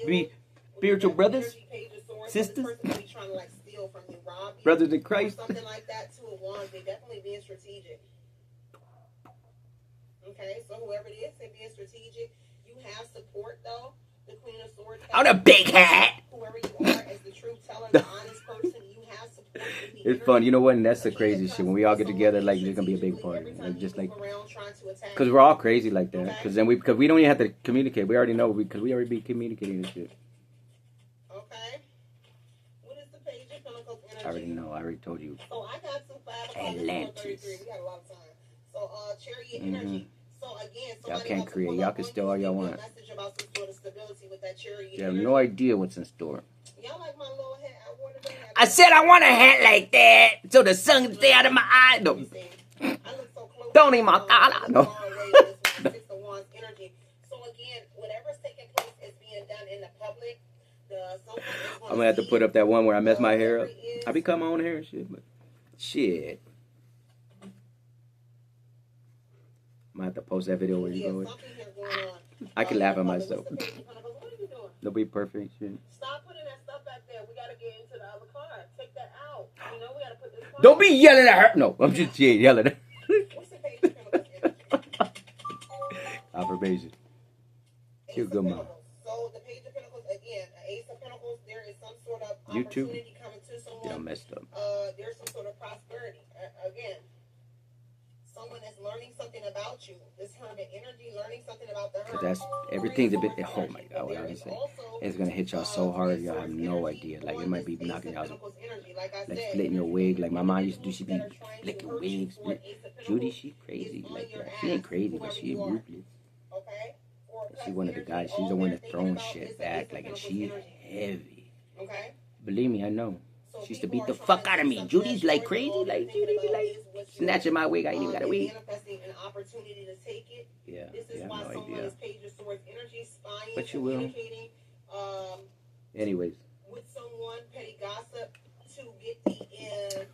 Be spiritual brothers, sisters, brothers in Christ. Something like that to a wand, they definitely being strategic. Okay, so whoever it is, they're being strategic. You have support though. The Queen of Swords. On a big hat. Whoever you are, as the truth teller, the honest person, you have support. It's fun, you know what? And that's the crazy shit. When we all get together, like there's gonna be a big party, like just like, cause we're all crazy like that. Cause then because we don't even have to communicate. We already know because we already be communicating and shit. Okay. What is the Page of Pentacles energy? I already know. I already told you. So I got some 5 Atlantis. We got a lot of time. So Chariot energy. So again, y'all can't create. Y'all can steal all y'all want. Message about some sort of stability with that Chariot You have no idea what's in store. Y'all like my little hat? I said I want a hat like that so the sun can stay out of my eye. No. Don't even my collar. No. So again, whatever's taking place is being done in the public. I'm gonna have to put up that one where I mess my hair up. I be cutting my own hair and shit, but shit. I'm gonna have to post that video where you go with. I can laugh at myself. They'll be perfect shit. Stop putting that stuff back there. We gotta get into the other car. Take that out. You know we gotta put this car. Don't be yelling at her. No, I'm just yelling at her. What's the Page of Pentacles? Affirmation. You're good, mom. So the Page of Pentacles again, Ace of Pentacles. There is some sort of YouTube. opportunity coming to someone. Yeah, messed up. There's some sort of prosperity. Again, someone that's learning something about you. This Hermit energy, learning something about the Hermit. Cause that's everything's a bit. Oh my God, what I was saying. It's gonna hit y'all so hard, y'all have no idea. Like it might be knocking y'all, like splitting your wig. Like my mom used to do. She be flicking wigs. Judy, she crazy. Like she ain't crazy, but she ruthless. She one of the guys. She's the one that's throwing shit back. Like and she's heavy. Believe me, I know. She used to beat the fuck out of me. Judy's like crazy. Like Judy be like snatching my wig. I ain't even got a wig. Yeah, I have no idea. But you will. Anyways. With someone, petty gossip, to get the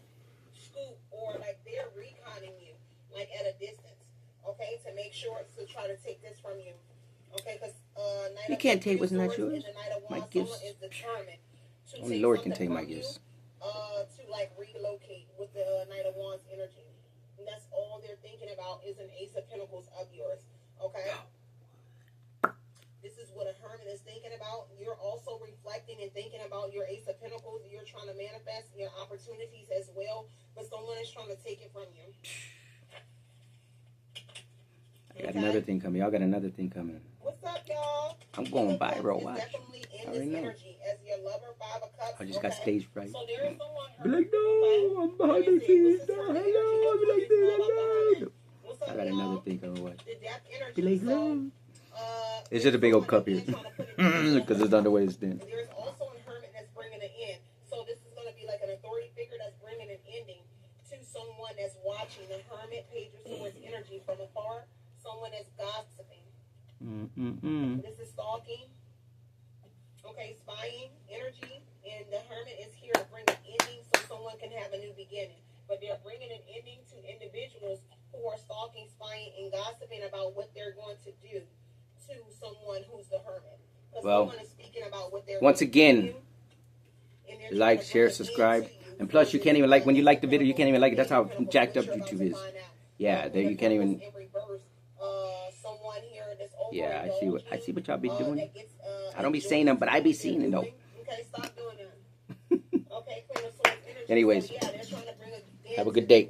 scoop, or like they're reconning you, like at a distance, okay, to make sure to try to take this from you, okay, because you can't take what's not yours. My gifts. Only Lord can take my gifts. To like relocate with the Knight of Wands energy. And that's all they're thinking about is an Ace of Pentacles of yours. Okay? This is what a Hermit is thinking about. You're also reflecting and thinking about your Ace of Pentacles. You're trying to manifest your opportunities as well, but someone is trying to take it from you. I got another thing coming. Y'all got another thing coming. What's up, y'all? I'm going viral. Watch. I already know. As your lover, 5 of Cups, I just got stage fright. So there is someone be like, no, I'm behind the scenes. Hello, be like this. I got another thing coming. Watch. Be like, no. It's just a big old cup here. Because it's done the way it's been. There's also a Hermit that's bringing an end. So this is going to be like an authority figure that's bringing an ending to someone that's watching the Hermit, Page of Swords energy from afar. Someone that's gossiping. This is stalking. Okay, spying energy. And the Hermit is here to bring an ending so someone can have a new beginning. But they're bringing an ending to individuals who are stalking, spying, and gossiping about what they're going to do to someone who's the Hermit. Well, someone is speaking about what they're once again, like, share, subscribe. And plus, you can't even like, when you like the video, you can't even like it. That's how jacked up YouTube is. Yeah, there you can't even. Yeah, I see what y'all be doing. I don't be saying them, but I be seeing it though. Anyways, have a good day.